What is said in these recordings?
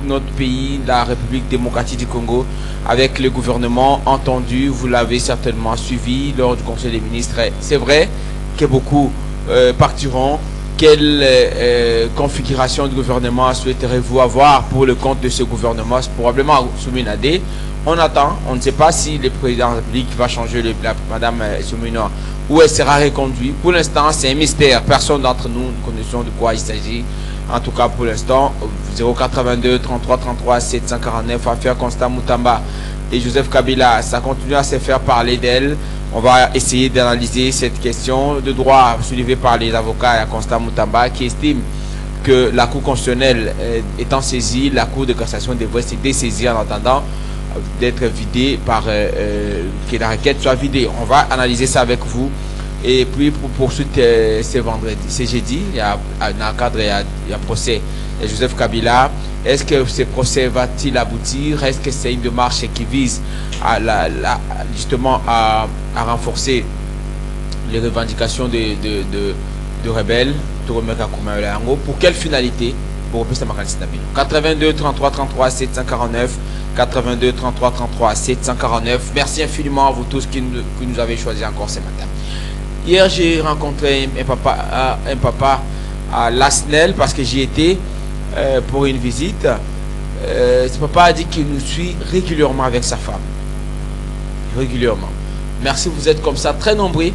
notre pays, la République démocratique du Congo, avec le gouvernement entendu. Vous l'avez certainement suivi lors du Conseil des ministres. C'est vrai que beaucoup partiront. Quelle configuration de gouvernement souhaiterez-vous avoir pour le compte de ce gouvernement? C'est probablement Souminadé. On attend, on ne sait pas si le président de la République va changer Madame Soumina ou elle sera reconduite. Pour l'instant, c'est un mystère. Personne d'entre nous ne connaissons de quoi il s'agit. En tout cas, pour l'instant, 082 33 33 749, affaire Constant Moutamba et Joseph Kabila, ça continue à se faire parler d'elle. On va essayer d'analyser cette question de droit soulevée par les avocats à Constant Moutamba qui estime que la Cour constitutionnelle étant saisie, la Cour de cassation devrait se dessaisir en attendant d'être vidée par que la requête soit vidée. On va analyser ça avec vous. Et puis pour poursuite, c'est vendredi, c'est jeudi, il y a dans le cadre, il y a procès de Joseph Kabila. Est-ce que ce procès va-t-il aboutir? Est-ce que c'est une démarche qui vise à justement à renforcer les revendications de rebelles? Pour quelle finalité? 82 33 33 749 82 33 33 749. Merci infiniment à vous tous qui nous avez choisi encore ce matin. Hier, j'ai rencontré un papa à Lasnel parce que j'y étais pour une visite. Ce papa a dit qu'il nous suit régulièrement avec sa femme. Régulièrement. Merci, vous êtes comme ça, très nombreux.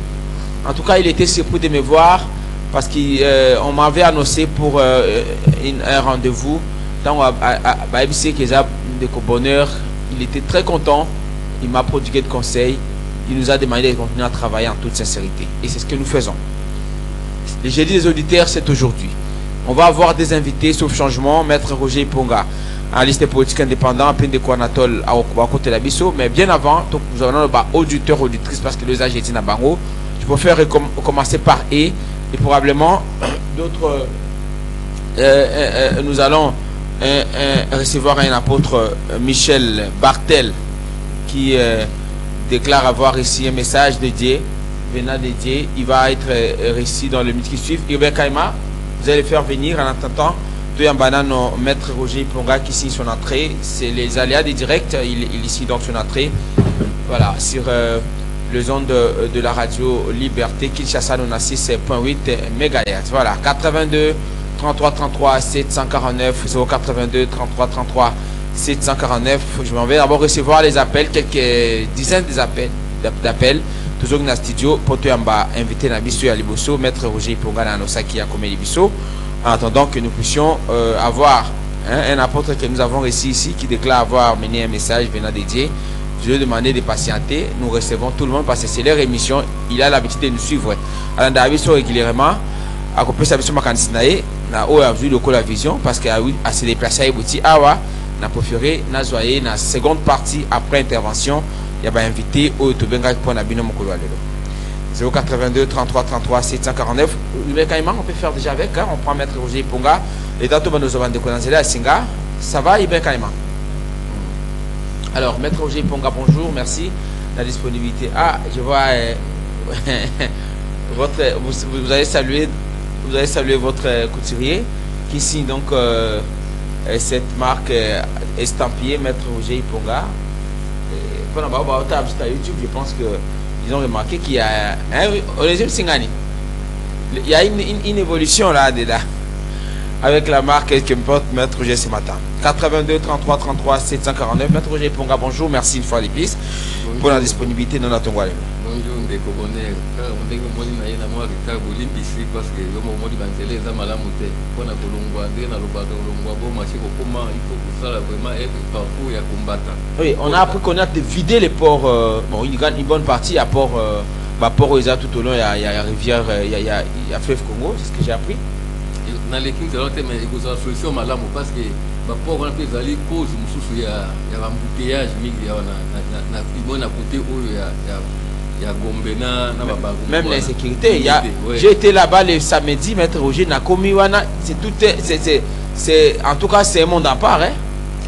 En tout cas, il était surpris de me voir parce qu'on m'avait annoncé pour un rendez-vous. Dans ABC de bonheur, il était très content. Il m'a prodigué de conseils. Il nous a demandé de continuer à travailler en toute sincérité. Et c'est ce que nous faisons. Le jeudi des auditeurs, c'est aujourd'hui. On va avoir des invités, sauf changement. Maître Roger Ponga, analyste politique indépendant, peine de Kouanatol à côté de la Bisso. Mais bien avant, donc, nous avons auditeur, auditrice, parce que les âges étaient dans Bango. Je préfère commencer par et probablement d'autres. Nous allons recevoir un apôtre, Michel Bartel, qui déclare avoir ici un message de Dieu, venant de Dieu. Il va être récit dans le minutes qui suivent. Ibn Kaima, vous allez faire venir en attendant Toyambanano, maître Roger Ponga qui signe son entrée. C'est les aléas des directs. Il ici donc son entrée. Voilà, sur les ondes de la radio Liberté, Kinshasa, on a 6.8 MHz. Voilà, 82 33 33 749 082 33 33 749. Je m'en vais d'abord recevoir les appels, quelques dizaines d'appels. Toujours dans le studio, pour inviter Nabiso à Liboso, maître Roger Ponga Nanosaki à Komé Liboso, en attendant que nous puissions avoir un apôtre que nous avons reçu ici qui déclare avoir mené un message venant dédié. Je lui ai demandé de patienter. Nous recevons tout le monde parce que c'est leur émission. Il a l'habitude de nous suivre. Alors, Nabiso régulièrement, à côté de Nabiso Makansinae, na o a vu le la vision parce qu'à se déplacer à Bouti Awa. On a préféré nazoyer dans la seconde partie après intervention. Il y a invité au Tobenga pour Nabino Mokolo. 082 33 33 749. On peut faire déjà avec. On prend maître Roger Ponga. Les dates nous avons déconnecté à Singa. Ça va, Ibn Kaima? Alors, maître Roger Ponga, bonjour, merci. La disponibilité. Ah, je vois vous allez saluer votre couturier qui signe donc cette marque estampillée, maître Roger Ponga. YouTube, je pense qu'ils ont remarqué qu'il y a il y a une évolution là avec la marque que me porte maître Roger ce matin. 82 33 33 749. Maître Roger Ponga, bonjour, merci une fois de plus pour la disponibilité de notre Bonjour, ndeko bonheur. On dit que moi na yena moi retard bolimbi ici parce que yo mo modi banzele za malamu te. Pona kolongwa ndé na lobaka kolongwa bo marché ko comment il faut que ça vraiment être parcours ya combattant. Oui, on a appris qu'on a de vider les ports bon, une bonne partie à port port Oisa tout au long il y a rivière il y a fleuve Congo, c'est ce que j'ai appris. Dans l'équipe de l'autre mais il faut ça solution malamu parce que port on peut aller cause mususu ya embouteillage mingi ya na ibona côté oyo ya même l'insécurité. J'ai été là-bas le samedi, maître Roger Nakomiwana. C'est en tout cas c'est un monde à part, hein?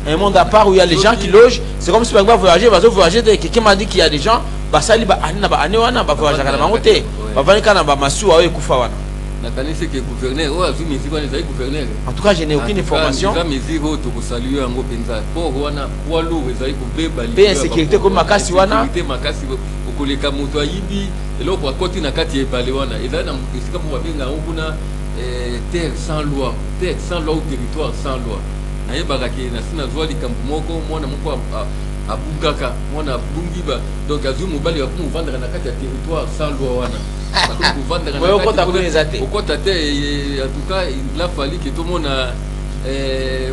Un monde à part où il y a les gens qui logent. C'est comme si on va voyager, quelqu'un m'a dit qu'il y a des gens. nakanisi que gouverneur oyo azwi mesure wana ezali gouverneur. En tout cas, je n'ai aucune information. eza mesure oyo tokosalue yango mpenza port wana poids lourd ezali kobeba mpe insécurité komi makasi wana makasi okoleka moto ayibi eloko akoti na kati ya ebale wana ezali na esika moko babenga yango kuna terre sans loi ou territoire sans loi. nayebaka ke nasi nazwa likambo moko mwana moko abungaka mwana abungiba donc azwi mobali akomuvandaka na kati ya territoire sans loi wana okota te. En tout cas il a fallu que tout le monde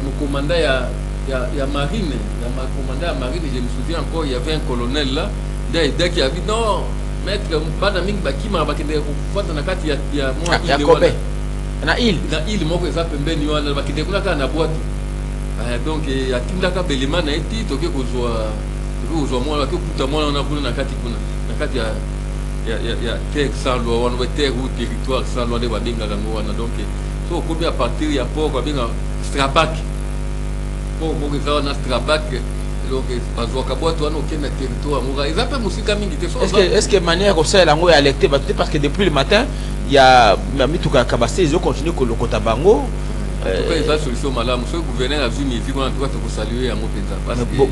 mon commandant ya marine commandant ya marine, je me souviens encore, il y avait un colonel là dès qu'il a dit non maître bana mingi bakima bakende kufata na kati ya Kobe na île moko eza pembeni wana bakende kuna kana boîte. Donc atindaka belema na eti toke kozwa mwana kuta mwana na kuna na kati ya terre sans loi wana terre ou territoire sans loi de babenga kango wana. Donc so kobi à partir ya port babenga Strabak port moko eza wana Strabak. Donc bazwaka boîte wana okende na territoire moko eza pe musika mingi te. Est-ce que manière osala yango ya alerter parce que depuis le matin il y a mituka kabase ils ont continué kolokota bango. En tout cas, il y a une solution malade. Le gouverneur a vu mes filles, on doit saluer à mon pays.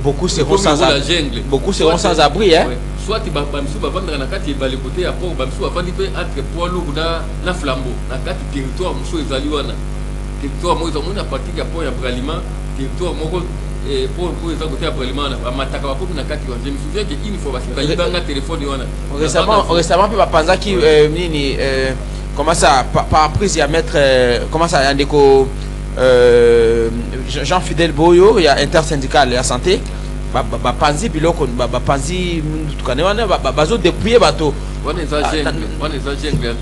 Beaucoup seront sans abri. Beaucoup seront sans abri. Soit tu vas vendre dans la carte, il va les côtés à port, tu vas vendre entre poids lourd na flambeau. Dans la carte territoire, monsieur Zaliwana. Territoire, moi, ils ont parti à port et après aliment. Territoire, moi, pour les côtés après aliment, à Mataka, pour la carte. Je me souviens qu'une fois, il y a un téléphone. Récemment, il pensa qu'il comment ça, par prise, il y a mettre, comment ça, il y a un déco, Jean-Fidèle Boyo, il y a intersyndical, la santé, Panzi, Biloko, Panzi, Bazo depuis bateau. On est agents, en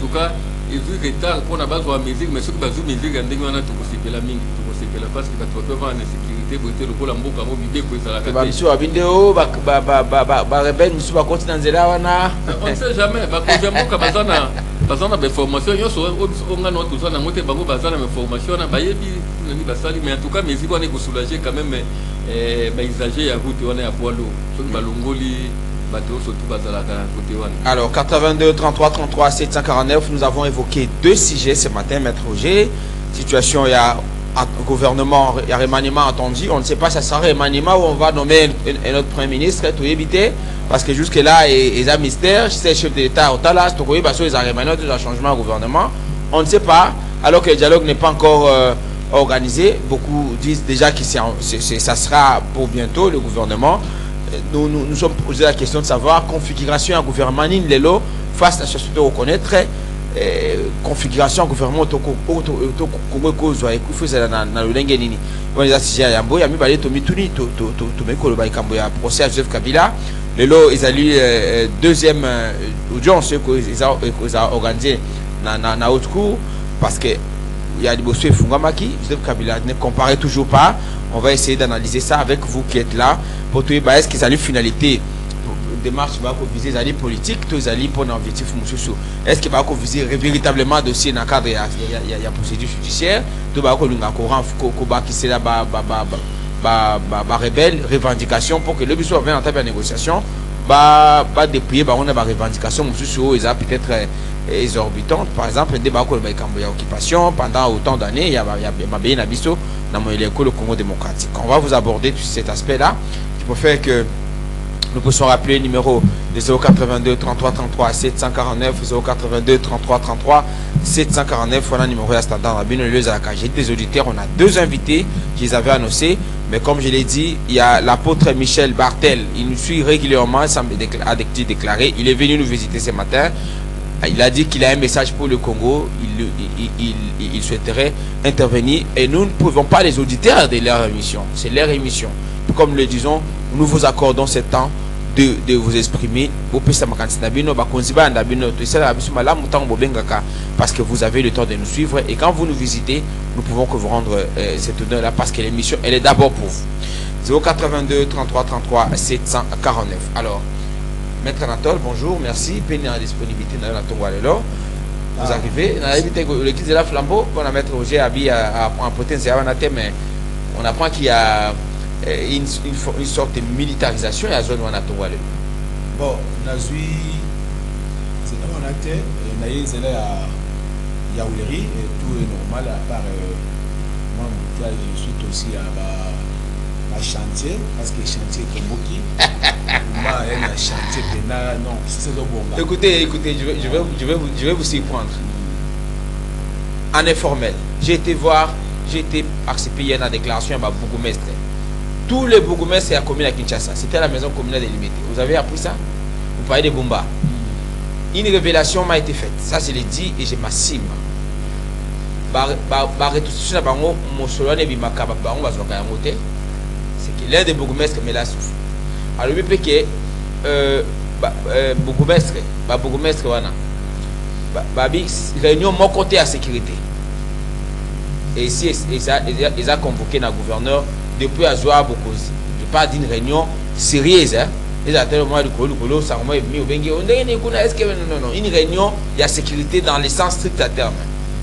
tout cas, ils ont retard pour la base de la musique, mais ce que Bazou musique, on a tout aussi que la mine, tout aussi que la face qui va trouver en sécurité, pour être le pôle en boucle, à mobilier, pour être à la Monsieur, à vidéo, rebelle, monsieur, va continuer dans Zélawana. On ne sait jamais, parce que j'aime beaucoup Bazana. Parce qu'on a des formations, on a notre zone, on a des formations, mais en tout cas, mais si on est soulagé quand même, mais usagers à route, on est à poids lourd. Alors, 82 33 33 749, nous avons évoqué deux sujets ce matin, Maître Roger. Situation, il y a un gouvernement, il y a remaniement attendu. On ne sait pas si ça sera remaniement ou on va nommer un autre Premier ministre, tout éviter. Parce que jusque-là, il y a un mystère. Si c'est le chef de l'État, au Talas, il y a un remaniement, il y a un changement au gouvernement. On ne sait pas, alors que le dialogue n'est pas encore organisé. Beaucoup disent déjà que ça sera pour bientôt, le gouvernement. Nous sommes posé la question de savoir configuration à gouvernement Lelo face à la société reconnaître configuration à gouvernement procès à Joseph Kabila. Lelo ils ont deuxième audience qu'ils ont organisé dans haute cour parce que il y a des dossiers Fungamaki, Joseph Kabila ne comparait toujours pas. On va essayer d'analyser ça avec vous qui êtes là pour trouver est-ce qu'ils ont une finalité démarche va viser les politiques, tous les alliés pour un objectif monsieur. Est-ce qu'il va viser véritablement dossier dans le cadre il y a procédure judiciaire, tout va courant qui c'est là rebelle revendication pour que le but soit en table de négociation déployer on a des revendications monsieur ils ont peut-être exorbitantes. Par exemple, un débat sur l'occupation pendant autant d'années, il y a bien abisso dans le Congo démocratique. On va vous aborder tout cet aspect-là qui peut faire que nous puissions rappeler le numéro de 082 33 33 749 082 33 33 749. Voilà le numéro à standard. J'ai des auditeurs, on a deux invités, je les avais annoncés, mais comme je l'ai dit, il y a l'apôtre Michel Bartel, il nous suit régulièrement, a déclaré, il est venu nous visiter ce matin. Il a dit qu'il a un message pour le Congo, il souhaiterait intervenir et nous ne pouvons pas les auditeurs de leur émission, c'est leur émission. Comme nous le disons, nous vous accordons ce temps de vous exprimer parce que vous avez le temps de nous suivre et quand vous nous visitez, nous pouvons que vous rendre cet honneur là parce que l'émission elle est d'abord pour vous. 082 33 33 749. Alors Maître Anatole, bonjour, merci. Péné en disponibilité dans la Tongwalelo. Vous arrivez. L'équipe de la Flambeau, on a Maître Roger Abi à potentiel, mais on apprend qu'il y a une sorte de militarisation à la zone où on a Tongwalelo. Bon, on a vu, c'est un acte, on a eu Yaouleri, et tout est normal, à part moi, je suis aussi à chantier, parce que chantier est comme qui. Moi, un chantier pénal, non, c'est le bon. Écoutez, je vais vous surprendre. En informel, j'ai été participer hier à la déclaration à Bourgmestre. Tous les bourgmestres de la commune à Kinshasa, c'était la maison communale délimitée. Vous avez appris ça? Vous parlez de Bumba. Une révélation m'a été faite. Ça, je l'ai dit et je m'assume. C'est que l'un des bourgmestres me l'a souffert. Alors, il peut que bourgmestre, réunion mon côté à sécurité. Et ici, ils ont convoqué le gouverneur depuis à Zoa Bokozi. Je parle d'une réunion sérieuse. Hein? Ils ont tellement de colo, ça m'a mis au bengue. Non, une réunion, il y a sécurité dans le sens strict à terme.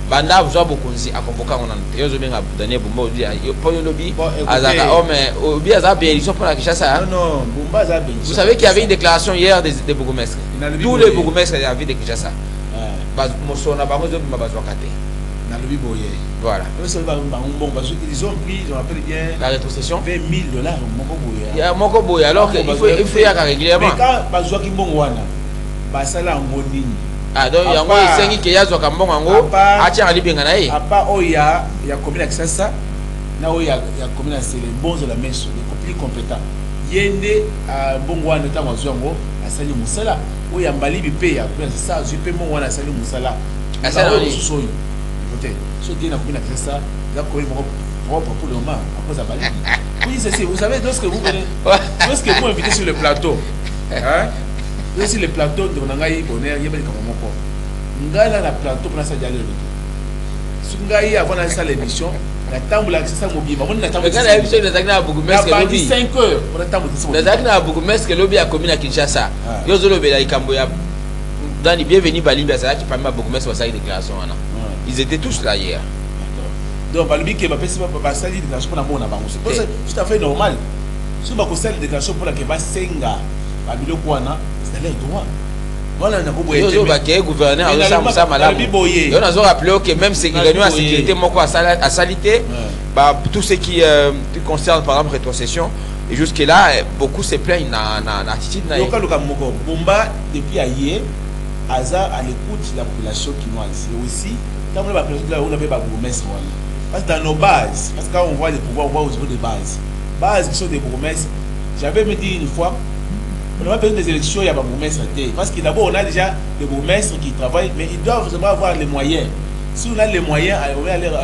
Banda Zoa Bokozi a convoqué on a eu donné Bumba pour le lobby. Obi Azabe, ils sont pour la Kinshasa. Non, Bumba Azabe. Vous savez qu'il y avait une déclaration hier des bourgmestres. Tous les bourgmestres avaient de Kinshasa. Voilà. Ils ont pris, je rappelle bien, la rétrocession. $20 000. Il y a Mokoboya. Alors qu'il faut y aller régulièrement. Mais quand Bazoua Kimbongwana, Basala Ngonini. Ah, donc il y a un 5 qui a Zoka Mbongo. Ah, tiens, Ali Benganaï. À part Oya, il y a combien d'accès ça? Là où il y a combien d'accès, les bons de la messe, les plus compétents. Yende à Bongwana, notamment Zouango, à Sali Moussala. Où il y a Mbali Bipé, c'est ça, je peux Bongwana à Sali Moussala. À Sali Moussala. Ce qui est dans ça, il y a propre pour le moment, après ça va. Oui, c'est ça. Vous savez, lorsque vous venez, lorsque vous invitez sur le plateau, hein, sur le plateau de Nangaï, Bonheur, il y a des Kamamoko. Ngala na plateau pour ça dialogue. Si Ngaï avant la salle d'émission, la table là, c'est ça mobile. On a table. Quand la émission des Agna à Bougumesque lobby. 5 heures, on a table. Les Agna à Bougumesque lobby à commune à Kinshasa. Yozolo Bela Ikamboya. Dans les bienvenus Balimba, c'est là qui permet à Bougumesque de faire une déclaration. Ils étaient tous là hier. Donc, Balimbi qui va passer par sa déclaration pour la bonne avance. C'est tout à fait normal. Si on va faire une déclaration pour la Keba Senga, Babilo Kouana, c'est leur droit. Voilà, on a beaucoup de gouverneur, on a rappelé que même si réunion à sécurité, à salité, tout ce qui concerne par exemple rétrocession, et jusque-là, beaucoup se plaignent dans l'attitude. Bumba, depuis hier, Aza à l'écoute de la population quinoise. Et aussi, quand on a bourgmestre, parce que dans nos bases, parce que quand on voit les pouvoirs, on voit au niveau des bases. Bases qui sont des bourgmestres. J'avais me dit une fois, on n'a pas besoin des élections, il y a des bourgmestres. Parce que d'abord, on a déjà des bourgmestres qui travaillent, mais ils doivent vraiment avoir les moyens. Si on a les moyens à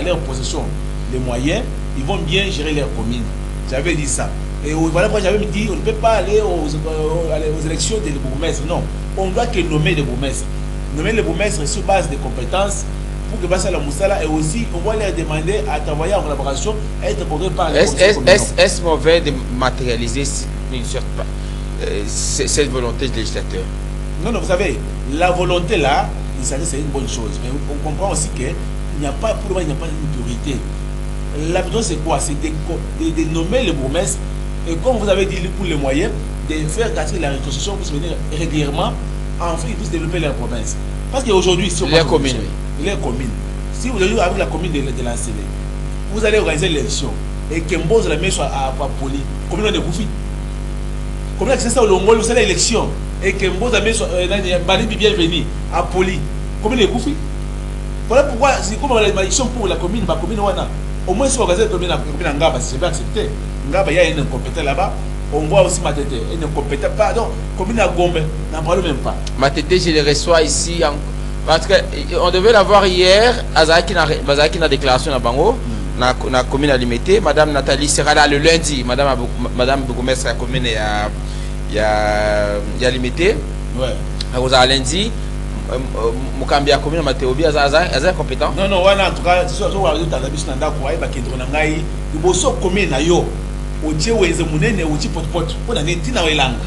leur possession, les moyens, ils vont bien gérer leur commune. J'avais dit ça. Et voilà pourquoi j'avais dit, on ne peut pas aller aux élections des bourgmestres. Non, on doit que nommer les bourgmestres. Nommer les bourgmestres sur base de compétences pour que Bassa la Moussala, et aussi on va leur demander à travailler en collaboration, à être porté par les Est-ce mauvais de matérialiser cette volonté du législateur? Non, vous savez, la volonté là, c'est une bonne chose. Mais on comprend aussi qu'il n'y a pas, pour le moment, il n'y a pas une priorité. La besoin c'est quoi? C'est de nommer les bourgmestres. Et comme vous avez dit pour les moyens, de faire gâter la rétrocession pour se venir régulièrement, enfin ils puissent développer leur province. Parce qu'aujourd'hui, si on les communes, si vous allez avec la commune de l'Ancélé, vous allez organiser l'élection et que Mboz la met à Poli, commune de Goufi. Commune c'est ça au Longol, vous allez l'élection et que Mboz la met Balibi bienvenue à Poli, commune de Goufi. Voilà pourquoi, c'est comme la malédiction pour la commune, ma commune Wana. Au moins, si on organise la commune en Ngaba, c'est bien accepté. Ngaba, il y a un incompétent là-bas. On voit aussi Matete, un incompétent. Pardon, commune à Gombe, n'en parle même pas. Matete, je les reçois ici. Parce qu'on devait l'avoir hier, Azaki na déclaration à Bango, na commune limitée. Madame Nathalie sera là le lundi. Madame Bougomestre, la commune il y a limité. Ouais. À lundi. Mukambi a commune Mathéobi Aza compétent. Non, en tout cas, si on va dire que Nanda Kouaï, Bakendro Nangaï, il faut so commune na yo. Otie weze munene oti pot. On a dit na welanga.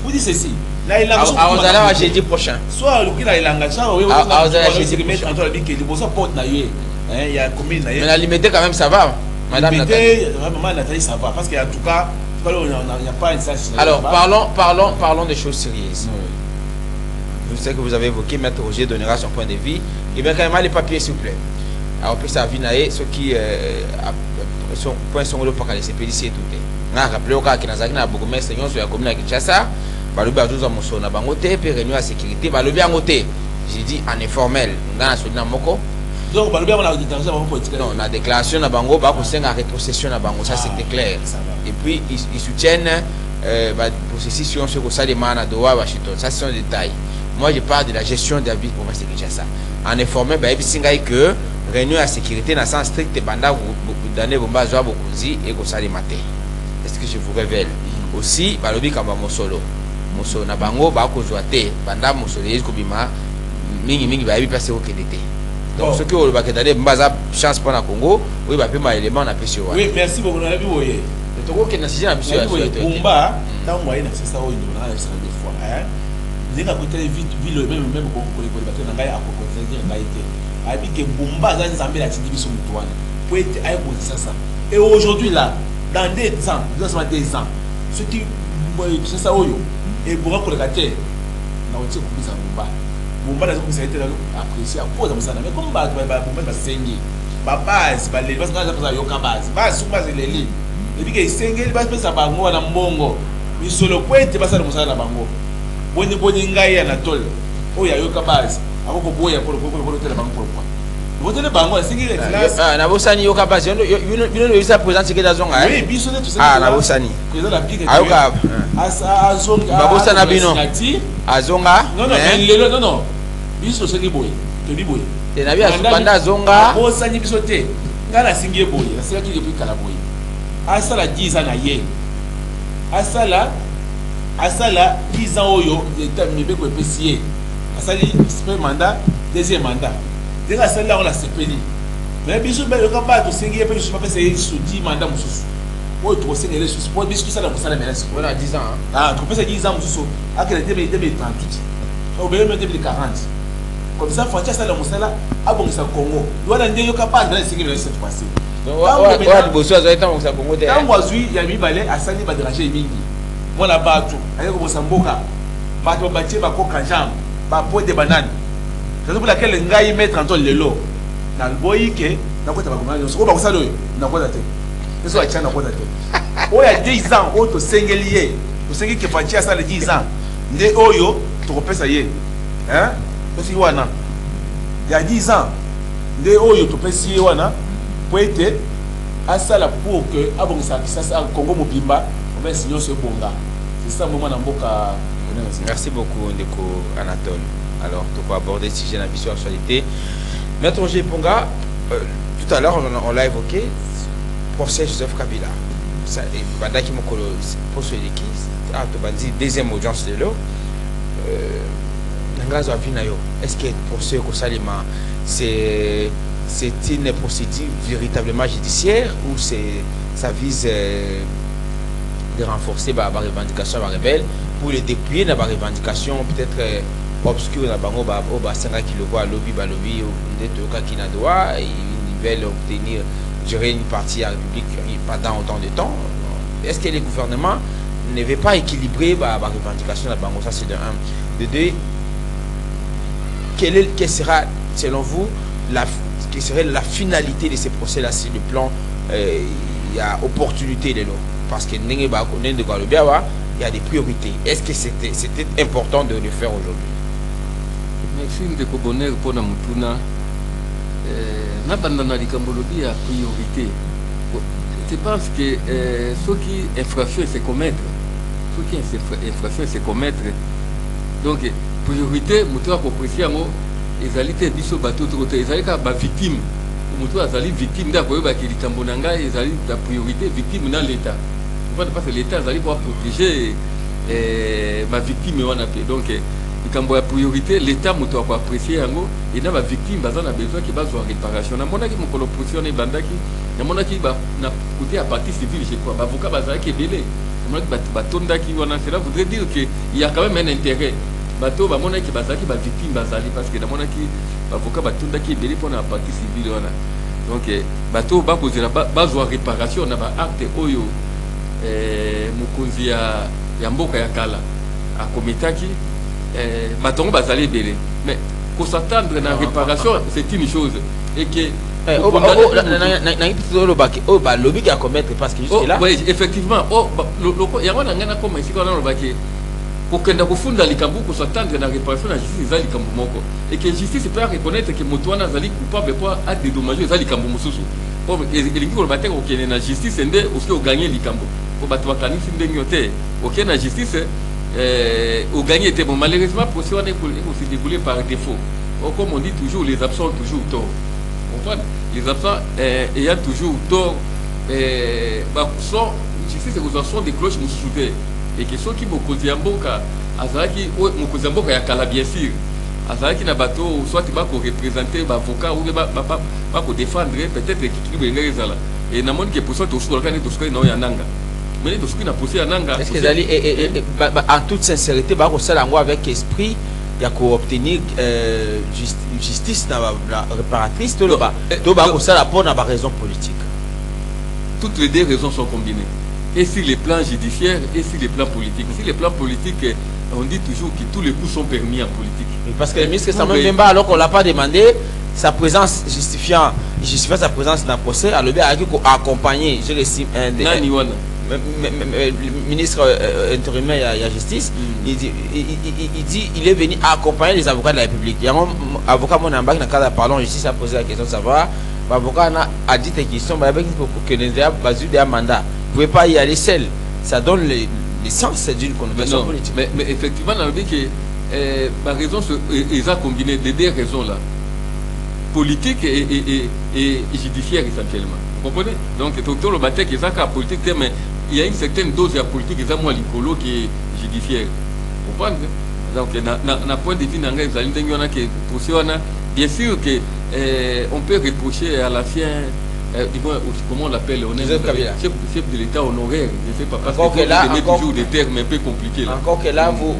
Vous dites ceci. Là il a on allait jeudi prochain. Soit le kila elanga, ça oui, on va jeudi mettre entre les que il faut so pot na yo. Il y a commune na yo. Mais la limité quand même ça va. Madame Nathalie. Maman Nathalie ça va parce qu'en tout cas, il n'y a pas une sensation. Alors parlons des choses sérieuses. sais que vous avez évoqué, Maître Roger donnera son point de vue. Et bien, quand même, les papiers, s'il vous plaît. Alors, puis ça vient ceux qui sont point sont le pour laisser pédicier tout. On a rappelé au cas que nous avons beaucoup de sur la commune de Kinshasa. Balobi a tous en mosso na bangote, puis réunion à sécurité. Balobi en côté. J'ai dit en informel. On a sur Namoko. Donc, Balobi a une déclaration politique. Non, la déclaration na bango, bah, pour la rétrocession na bango, ça c'était clair. Et puis ils soutiennent possession sur le Salima na Doha Washington. Ça c'est un détail. Moi je parle de la gestion des villes pour moi c'est Kinshasa. En informel, bah, il que réunion à sécurité dans le sens strict et banda d'année bomba joa bokuzi et Salima te. Est-ce que je vous révèle? Aussi, Balobi kamba mosolo. Moso na bango ba ko joa te. Banda mosolo yesko bima mingi ba yebi passer au KDT. Donc ce que vous avez donné une chance pour le Congo, oui, bah puis élément on a pêché. Oui, merci beaucoup. On a vu voyez. Le Togo qui n'a pas monsieur. Bumba, tant moyen c'est ça où il nous a laissé des fois. Hein? N'est-ce pas côté ville même qu'on les bateaux n'a pas à côté de la qualité. Avec que Bumba dans les ambés la tindi biso mutuane. Pour être à cause ça. Et aujourd'hui là, dans 2 ans, dans 2 ans, ce qui c'est ça où et pour qu'on le gâte, na otse kubisa Bumba. Bumba na zo été apprécié à cause de ça. Mais comme Bumba va sengi, base, les parce que ça yoka base sous base les lits. Et puis que sengi base pesa bango na mbongo. Mi solo kwete basa na musala na bango. Boni ngai Anatole. Oya yoka base. Akoko boya pour tela bango pourquoi. Vous le bango sengi classe. Ah na bosani yoka base. Bino no isa présenter que dans zonga. Oui, biso ne tout ça. Ah na bosani. Président la pique. Ayoka. Azonga. Babosana bino. Azonga. Non non. Biso sengi boy. Todi boy. Et na bia banda zonga. Bosani biso te. Ngala singi boy. La sala ki depuis kala boy. Asala 10 ans na ye. Asala 10 ans oyo état mebe ko epesier. Asali premier mandat, deuxième mandat. Denga sala on la sepeli. Mais biso be yo ka ba to singi pe biso pa pesa sous 10 mandat mususu. Oyo to singi les sous pour biso sala musala menace. Voilà 10 ans. Ah, to pesa 10 ans mususu. Akele 2038. Au bien 2040. Comme ça François sala musala abongisa Congo. Voilà ndenge yo ka ba dans singi menace cette fois-ci. Ouais, bosso a été en Congo. Quand Wazui ya mibale asali ba déranger mingi. Mona batu, ayo ko samboka. Batu batie ba ko kanjam, ba pot de banane. C'est pour laquelle ngai mettre en ton lelo. Na boyi ke na ko ta ba komana, so ko ba ko salo na ko ta te. Eso acha na ko ta te. O ya 10 ans o to sengelier. To sengi ke François sala 10 ans. Nde oyo to ko pesa ye. Hein? Parce que wana. Il y a 10 ans. Nde oyo to pesa ye wana. Pour être à ça là pour que avant ça Congo Mobimba on va signer ce bonga. C'est ça le moment dans Boka. Merci beaucoup Ndeko Anatole. Alors tu peux aborder si j'ai la vision actualité. Maître Roger Ponga, tout à l'heure on l'a évoqué, procès Joseph Kabila. Ça et Bandaki Mokolo procès de qui? Ah tu vas dire deuxième audience de l'eau. Nangazo Avinayo. Est-ce que procès ko Salima c'est une procédure véritablement judiciaire ou ça vise de renforcer la revendication rebelle pour les dépouiller dans la revendication peut-être obscure dans bango au bassin qui le voit lobby qui n'a droit ils veulent obtenir gérer une partie à la République pendant autant de temps. Est-ce que le gouvernement ne veut pas équilibrer la revendication dans bango? Ça c'est de un. De deux, quelle sera selon vous qui serait la finalité de ces procès-là sur le plan il y a opportunité de l'eau parce que il y a des priorités. Est-ce que c'était important de le faire aujourd'hui? Merci de Bonheur pour la Mutuna. Na bandana likambolobi a priorité. Je pense que ceux qui infraction c'est commettre. Ceux qui infraction c'est commettre. Donc priorité mutua ko presiamo ezali te biso bato trop ezali ka ba victime mutua azali victime da koyeba ki likambo na ngai ezali la priorité victime na l'état. Parce que l'état azali pour protéger ma victime wana pe. Donc likambo ya priorité l'état mutua ko apprécier yango et na ba victime bazana besoin ki bazwa réparation. Na monaki mokolo position e bandaki na monaki ba na côté à partie civile je crois ba avocat bazali ki belé. Na monaki ba tondaki wana cela voudrait dire que il y a quand même un intérêt. Bato ba monaki bazaki ba victime bazali parce que na monaki avocat batondaki belé pour na partie civile wana. Donc bato ba kozela bazwa réparation na ba acte oyo mokonzi ya mboka ya kala akometaki batongo bazali belé mais qu'on s'attendre à la réparation c'est une chose et que lobby qui a commettre parce que jusque là oui effectivement il y a un comme ici quand on va que pour que nous fondons likambu qu'on s'attendre à la réparation de la justice za likambu moko et que justice peut reconnaître que motoana zali coupable pour à dédommager za likambu mususu pour elingi ko bateka ko kene na justice ende aussi au gagner likambu pour batwa kanisi ndengi yote ok na justice au gagner était bon malheureusement procès on est aussi déroulé par défaut comme on dit toujours les absents ont toujours tort les absents ayant toujours tort sont justice sont des cloches mususu et que ceux qui mokozi mboka azalaki mokozi mboka ya kala bien sûr azalaki na bato soit ba ko représenter ba avocat ou ba ko défendre peut-être qui benga ezala et na moni que pour ça to sous kana to sous na yananga mais to sous na pousser yananga est-ce que zali en toute sincérité ba ko sala ngo avec esprit ya ko obtenir justice na réparatrice to ba ko sala pour na ba raison politique. Toutes les deux raisons sont combinées. Et sur les plans judiciaires et sur les plans politiques. Sur les plans politiques, on dit toujours que tous les coups sont permis en politique. Parce que le ministre Samuel Bemba, alors qu'on ne l'a pas demandé, sa présence justifiant sa présence dans le procès, a levé à accompagner, je récime un des ministre intérimaire de la justice, il dit il est venu accompagner les avocats de la République. Il y a un avocat mon ambac dans le cadre de parlons justice a posé la question de savoir, l'avocat a dit qu'ils sont avec beaucoup que les basus d'un mandat. Vous ne pouvez pas y aller seul. Ça donne l'essence d'une connotation politique. Mais effectivement, on a dit que ma raison, ils ont combiné des deux raisons là. Politique et judiciaire essentiellement. Vous comprenez? Donc, tout le matin, ils ont politique, mais il y a une certaine dose de politique, ils ont moins l'écolo qui est judiciaire. Vous comprenez? Donc, d'un point de vue, bien sûr que on peut reprocher à l'ancien, comment on l'appelle, chef de l'État honoraire, je ne sais pas, parce que là, toujours des termes un peu compliqués. Là. Encore que là, vous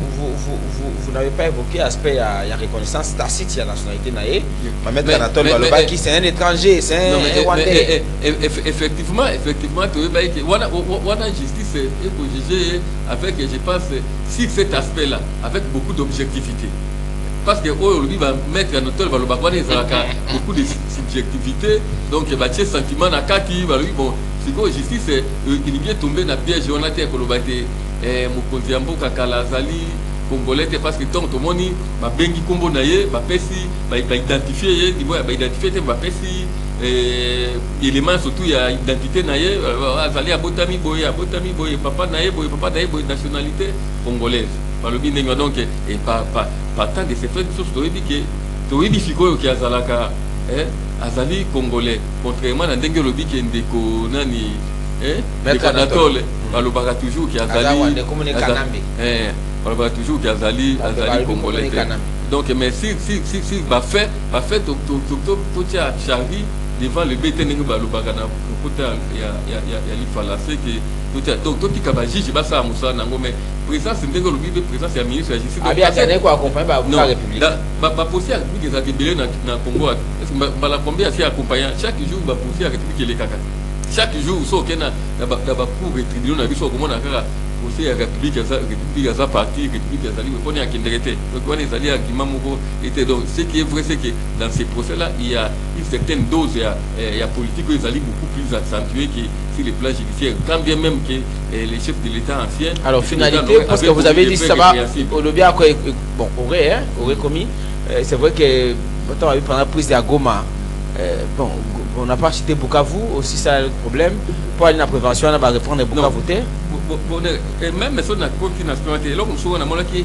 n'avez pas évoqué l'aspect de la reconnaissance tacite de la nationalité naïe. Maître Anatole Balobaki, c'est un étranger, c'est un Rwandais. Effectivement, on a justice et jugé avec, je pense, sur cet aspect-là, avec beaucoup d'objectivité. Parce que aujourd'hui va mettre un hôtel va le bakwane beaucoup de subjectivité donc il va tirer sentiment na kati va lui bon c'est quoi justice il vient tomber dans piège on a été kolobate mokonzi mboka kala zali congolais parce que tant tout moni ba bengi kombo na ye ba pesi ba identifier ye di ba identifier te ba pesi élément surtout il y a identité na ye azali abotami boye papa na ye boye nationalité congolaise par le bien donc et partant de ces faits de choses tu as dit que azalaka azali congolais contrairement à ndenge lobi ke ndeko nani Maître Anatole balobaka toujours que azali balobaka toujours que azali congolais donc mais si ba fait tout tia Charlie devant le BT ndenge balobaka na côté ya lifalase que donc tout qui kabaji je basa musa nango mais présence ndenge lobi be présence ya ministre ya justice abi atene ko accompagner ba la République ba pousser à République za kebele na Congo est-ce que ba la combien si accompagner chaque jour ba pousser à République les kaka chaque jour so kena ba pour tribunal na biso comment na kaka pousser à République za parti République za li ko ni akinderete donc on est allé à Kimamoko était donc ce qui est vrai c'est que dans ces procès là il y a une certaine dose il y a politique ils allaient beaucoup plus accentuée que sur les plans judiciaires quand bien même que les chefs de l'État anciens alors finalité parce que vous avez dit ça va au lobby a bon aurait commis c'est vrai que pendant la prise de Goma bon on n'a pas cité Bukavu aussi ça le problème pour aller dans la prévention on va répondre Bukavu et même si on a continué à se présenter là on a un qui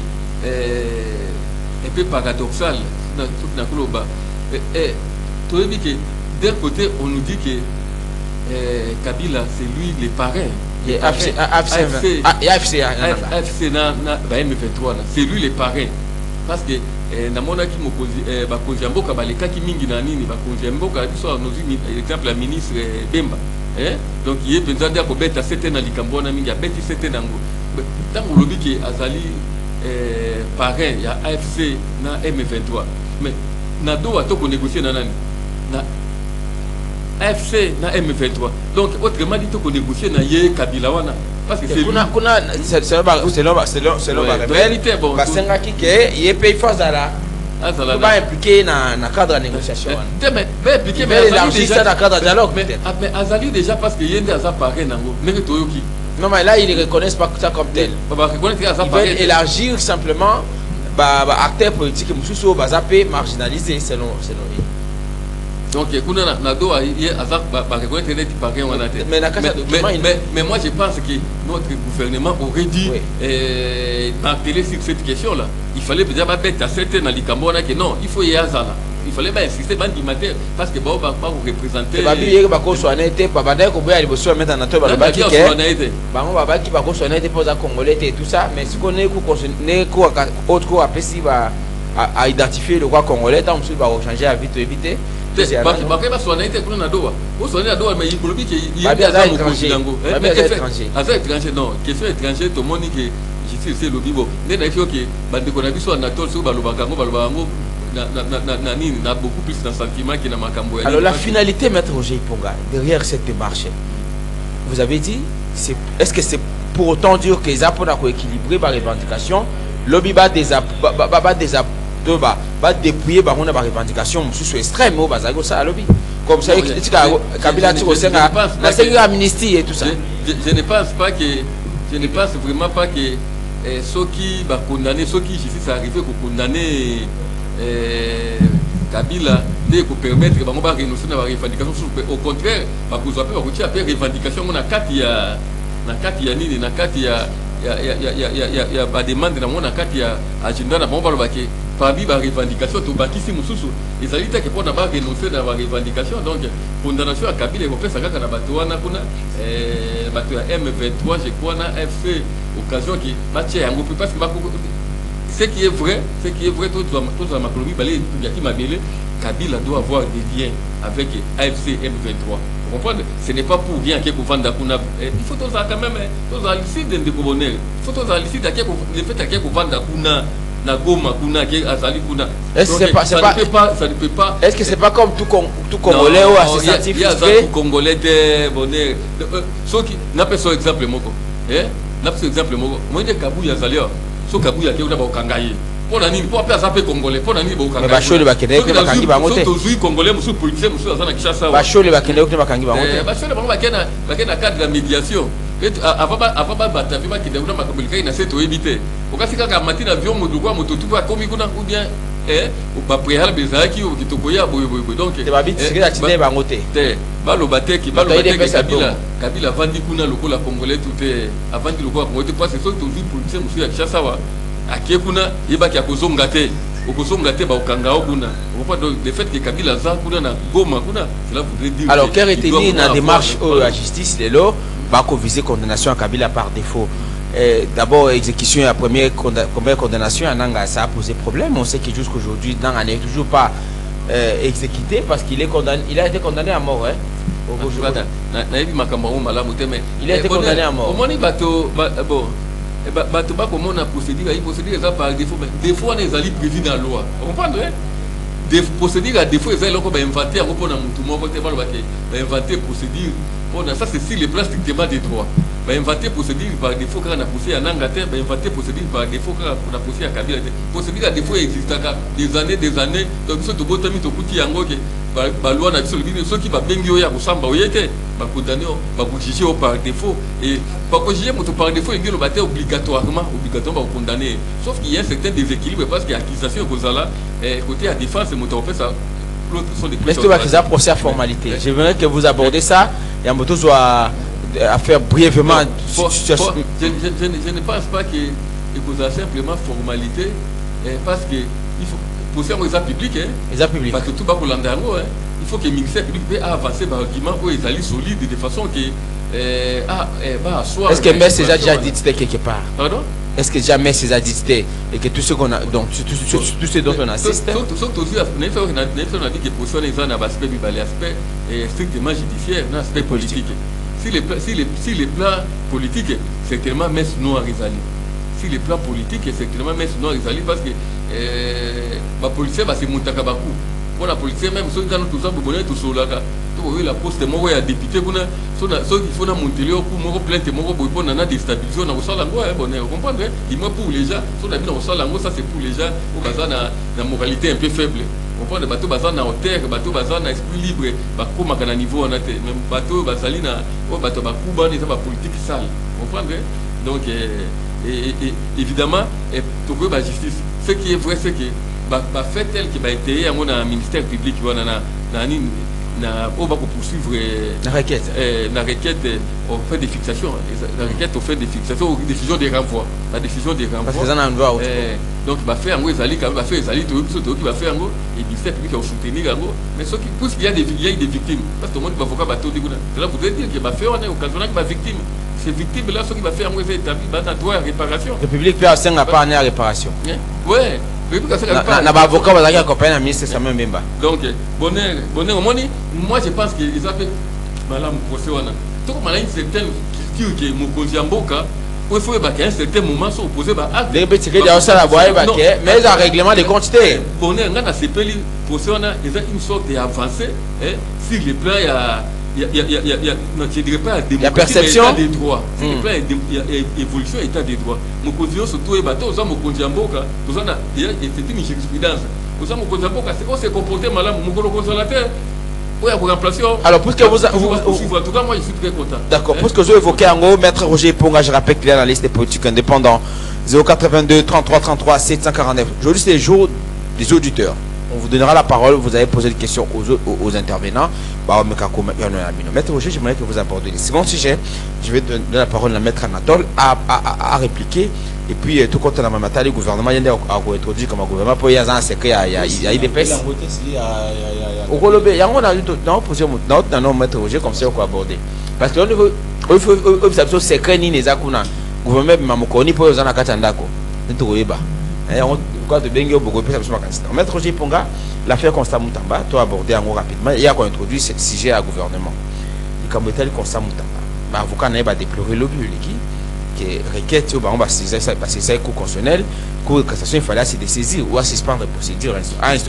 un peu paradoxal dans toute la globe et tu as dit que d'un côté on nous dit que Kabila c'est lui le parrain AFC na M23 c'est lui le parrain parce que namona ki mokozi bakonzi mboka balekaki mingi na nini bakonzi mboka biso nous exemple la ministre Bemba donc il est besoin de ko beta c'était na likambo na mingi abeti c'était nango tango lobi ki azali parrain ya AFC na M23 mais na do atoko négocier na nani na AFC na M23 donc autrement dit to ko négocier na ye Kabila wana parce que c'est le réalité bon basenga ki ke yé face à la on va impliquer dans cadre de négociation mais impliquer mais élargir ça dans cadre de dialogue mais Azali déjà parce que yende aza paré nango mais toyoki non mais là ils ne reconnaissent pas ça comme tel ils veulent élargir simplement acteurs politiques mususu bazapé marginalisés selon lui. Donc, mais moi je pense que notre gouvernement aurait dû marteler sur cette question-là. Il fallait déjà mettre à certains dans les Camerounais que non, il faut y aller là. Il fallait pas insister parce que bon, va vous représenter. Tout ça, mais ce qu'on est à identifier le roi congolais, tant que va changer la vie, éviter. Non, question étranger, tout le monde qui c'est le bibo. Beaucoup plus de sentiments qui n'a pas. Alors la finalité, Maître Roger Iponga, derrière cette démarche, vous avez dit, est-ce que c'est pour autant dire que les Apôtres ont équilibré par revendication, lobby va dépouiller par une revendication sous extrême au bazago ça lobby comme ça Kabila la amnistie et tout ça. Je ne pense vraiment pas que ceux qui va condamner ceux qui justice arrivé pour condamner Kabila ne pour permettre que va renoncer à la revendication. Au contraire parce que vous avez retiré après revendication on a quatre il y a nini na quatre il y a pas demande dans mon akati ya agenda na bomba lobaki parmi ba revendication to bakisi mususu ezali te que pour na ba renoncer dans la revendication donc condamnation à Kabila ko pesa kaka na bato wana kuna bato ya M23 je crois na FC occasion qui match yango parce que ce qui est vrai tout la macronie balé yaki mabele Kabila doit avoir des liens avec AFC M23. Vous comprenez? Ce n'est pas pour rien que vous vendez Kuna. Il faut tous quand même tous alicide de bonheur. Il faut tous alicide que le fait que vous vendez Kuna na Goma Kuna qui azali Kuna. Est-ce que ça ne peut pas est-ce que c'est pas comme tout Congolais ou associatif tout Congolais de bonheur. Ceux qui n'a pas un exemple moko. N'a pas un exemple moko. Moi de Kabuya azali. So Kabuya qui on a ba kangaye. Pour la nuit, pour appeler ça congolais, pour la nuit, pour mais Bachol le Bakene, que Bakangi va monter. Toujours congolais, monsieur politicien, monsieur Azana Kishasa. Bachol le Bakene, que Bakangi va monter. Bachol le Bakene cadre de la médiation. Avant Batavima qui déroule ma communication, il a cette éviter. Au cas où matin avion, mon droit, mon tout va comme il ou bien ou pas préalable Bezaki ou qui tokoya donc. C'est ma bite, c'est que la tine va monter. Balo Bateki, Kabila vandi kuna lokola congolais tout est avant de le voir congolais parce que toujours politicien, monsieur Kishasa. Akekuna ibaki akozonga te ba okangao kuna le fait que Kabila za kuna na Goma kuna cela voudrait dire alors quelle était la démarche à la justice de l'eau va viser condamnation à Kabila par défaut d'abord exécution la première condamnation à Nanga ça a posé problème on sait que jusqu'aujourd'hui Nanga n'est toujours pas exécuté parce qu'il est condamné il a été condamné à mort il a été condamné à mort bon comment on a procédé à par défaut mais des fois on est allé prévu dans la loi vous comprenez des procédures à défaut ils ont inventé à répondre à mon tout le monde inventer procédure ça c'est sur les plans strictement des droits inventer procédure par défaut quand on a poussé à Nangater inventer procédure par défaut quand on a poussé à Kabila procédure à défaut existe des années donc ce tout beau temps tout petit yango que la loi n'a sur le ceux qui va bien ya kusamba oyete ba condamner ba juger par défaut et pas juger par défaut il le battre obligatoirement ba condamner sauf qu'il y a un certain déséquilibre parce qu'il y a accusation que ça là côté à défense moto fait ça l'autre sont des questions mais c'est un procès à formalité je voudrais que vous abordez ça et en moto soit à faire brièvement je ne pense pas que c'est simplement formalité parce que il faut pour faire les publics parce que tout va pour l'andango il faut que le ministère public puisse avancer par argument où ils allaient solides de façon que est-ce que Messi a déjà dit quelque part pardon est-ce que jamais ces addictés et que tout ce qu'on a donc tout ce dont on assiste surtout aussi on a dit que pour ça les gens n'avaient aspect aspect strictement judiciaire non aspect politique si les plans politiques c'est tellement Messi non Rizali si les plans politiques c'est tellement Messi non Rizali parce que la police va se monter à Kabakou pour la police même ceux qui ont tout ça pour bonner tout ça là tout la poste moi ya député kuna so il faut na monter pour moi plainte moi pour na déstabiliser na osala ngo bonheur comprendre il moi pour les gens so na bino osala ngo ça c'est pour les gens au bazar na moralité un peu faible comprendre bateau bazar na hauteur bateau bazar na esprit libre ba koma kana niveau na te même bateau bazali na o bateau ba kuba ni ça ba politique sale comprendre donc évidemment tout que justice ce qui est vrai c'est que ba fait tel qui va être à mon ministère public on va poursuivre la requête on fait des fixations la requête on fait des fixations ou décision de renvoi la décision de renvoi parce que ça n'a pas donc va faire un ezali quand même va faire ezali tout qui va faire un et ministère public va soutenir mais ce qui pousse il y a des victimes parce que tout le monde va avocat bateau de là vous devez dire que va faire on est occasionnel que va victime ces victimes là ce qui va faire un établi va droit à réparation le public peut avoir un pas à réparation ouais na ba avocat bazaki accompagner la ministre Samuel Mbemba donc bonheur moi je pense que ils appellent madame procès wana tout comme une certaine culture que mokonzi mboka il faut que un certain moment soit opposé ba acte les petits que déjà ça la boire mais il y a un règlement de quantité bonheur ngana sepeli procès wana ils ont une sorte d'avancée sur le plan non, je dirais pas la perception des droits. Il y a évolution état des droits. Mon condition surtout est bateau, aux hommes Kondiamboka, c'est une jurisprudence. Aux hommes Kondiamboka, c'est qu'on s'est comporté malin, mon consolateur. Oui, pour remplacer. Alors, puisque vous en tout cas, moi je suis très content. D'accord, puisque vous évoquez en gros, Maître Roger Ponga, je rappelle qu'il est dans la liste des politiques indépendants 082 33 33 749. Aujourd'hui, c'est le jour des auditeurs. On vous donnera la parole, vous avez posé des questions aux intervenants. Maître Roger, j'aimerais que vous abordiez le second sujet. Je vais donner la parole à Maître Anatole à répliquer. Et puis, tout compte dans ma matin, le gouvernement il y a introduit comme un gouvernement pour y avoir un secret, il y a des pèses. Au Golobé, il y a un posé dans nos Maître Roger comme ça, on peut aborder. Parce que il faut secret ni les akuna. Gouvernement Mamokoni pour y avoir un katandako. Quoi de Bengue beaucoup plus absolument candidat. Maître Roger Ponga, l'affaire Constant Moutamba, tu as abordé en gros rapidement. Il y a qu'on introduit ce sujet à gouvernement. Il comme tel Constant Moutamba. Mais avocat n'a pas déploré le but qui requête au baron parce que c'est cour constitutionnel, cour de cassation il fallait se dessaisir ou à suspendre la procédure,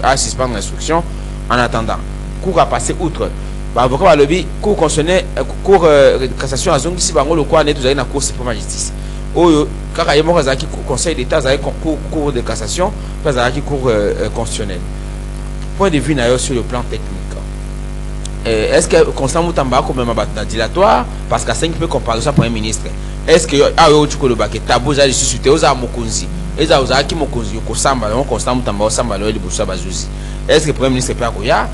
à suspendre l'instruction en attendant. Cour a passé outre. Avocat va lever cour constitutionnel, cour de cassation à zone ici bango le quoi n'est toujours dans la cour suprême de justice. Car il y a un conseil d'État, il y a un cours de cassation, il y a un cours constitutionnel. Point de vue sur le plan technique. Est-ce que Constant Moutamba comme un dilatoire parce qu'à 5 peu comparer ça pour un ministre. Est-ce que tu as tabou za suscité aux amokunzi et za oza ki mokunzi ko samba on Constant Moutamba samba le busa bazuzi. Est-ce que le premier ministre peut akoya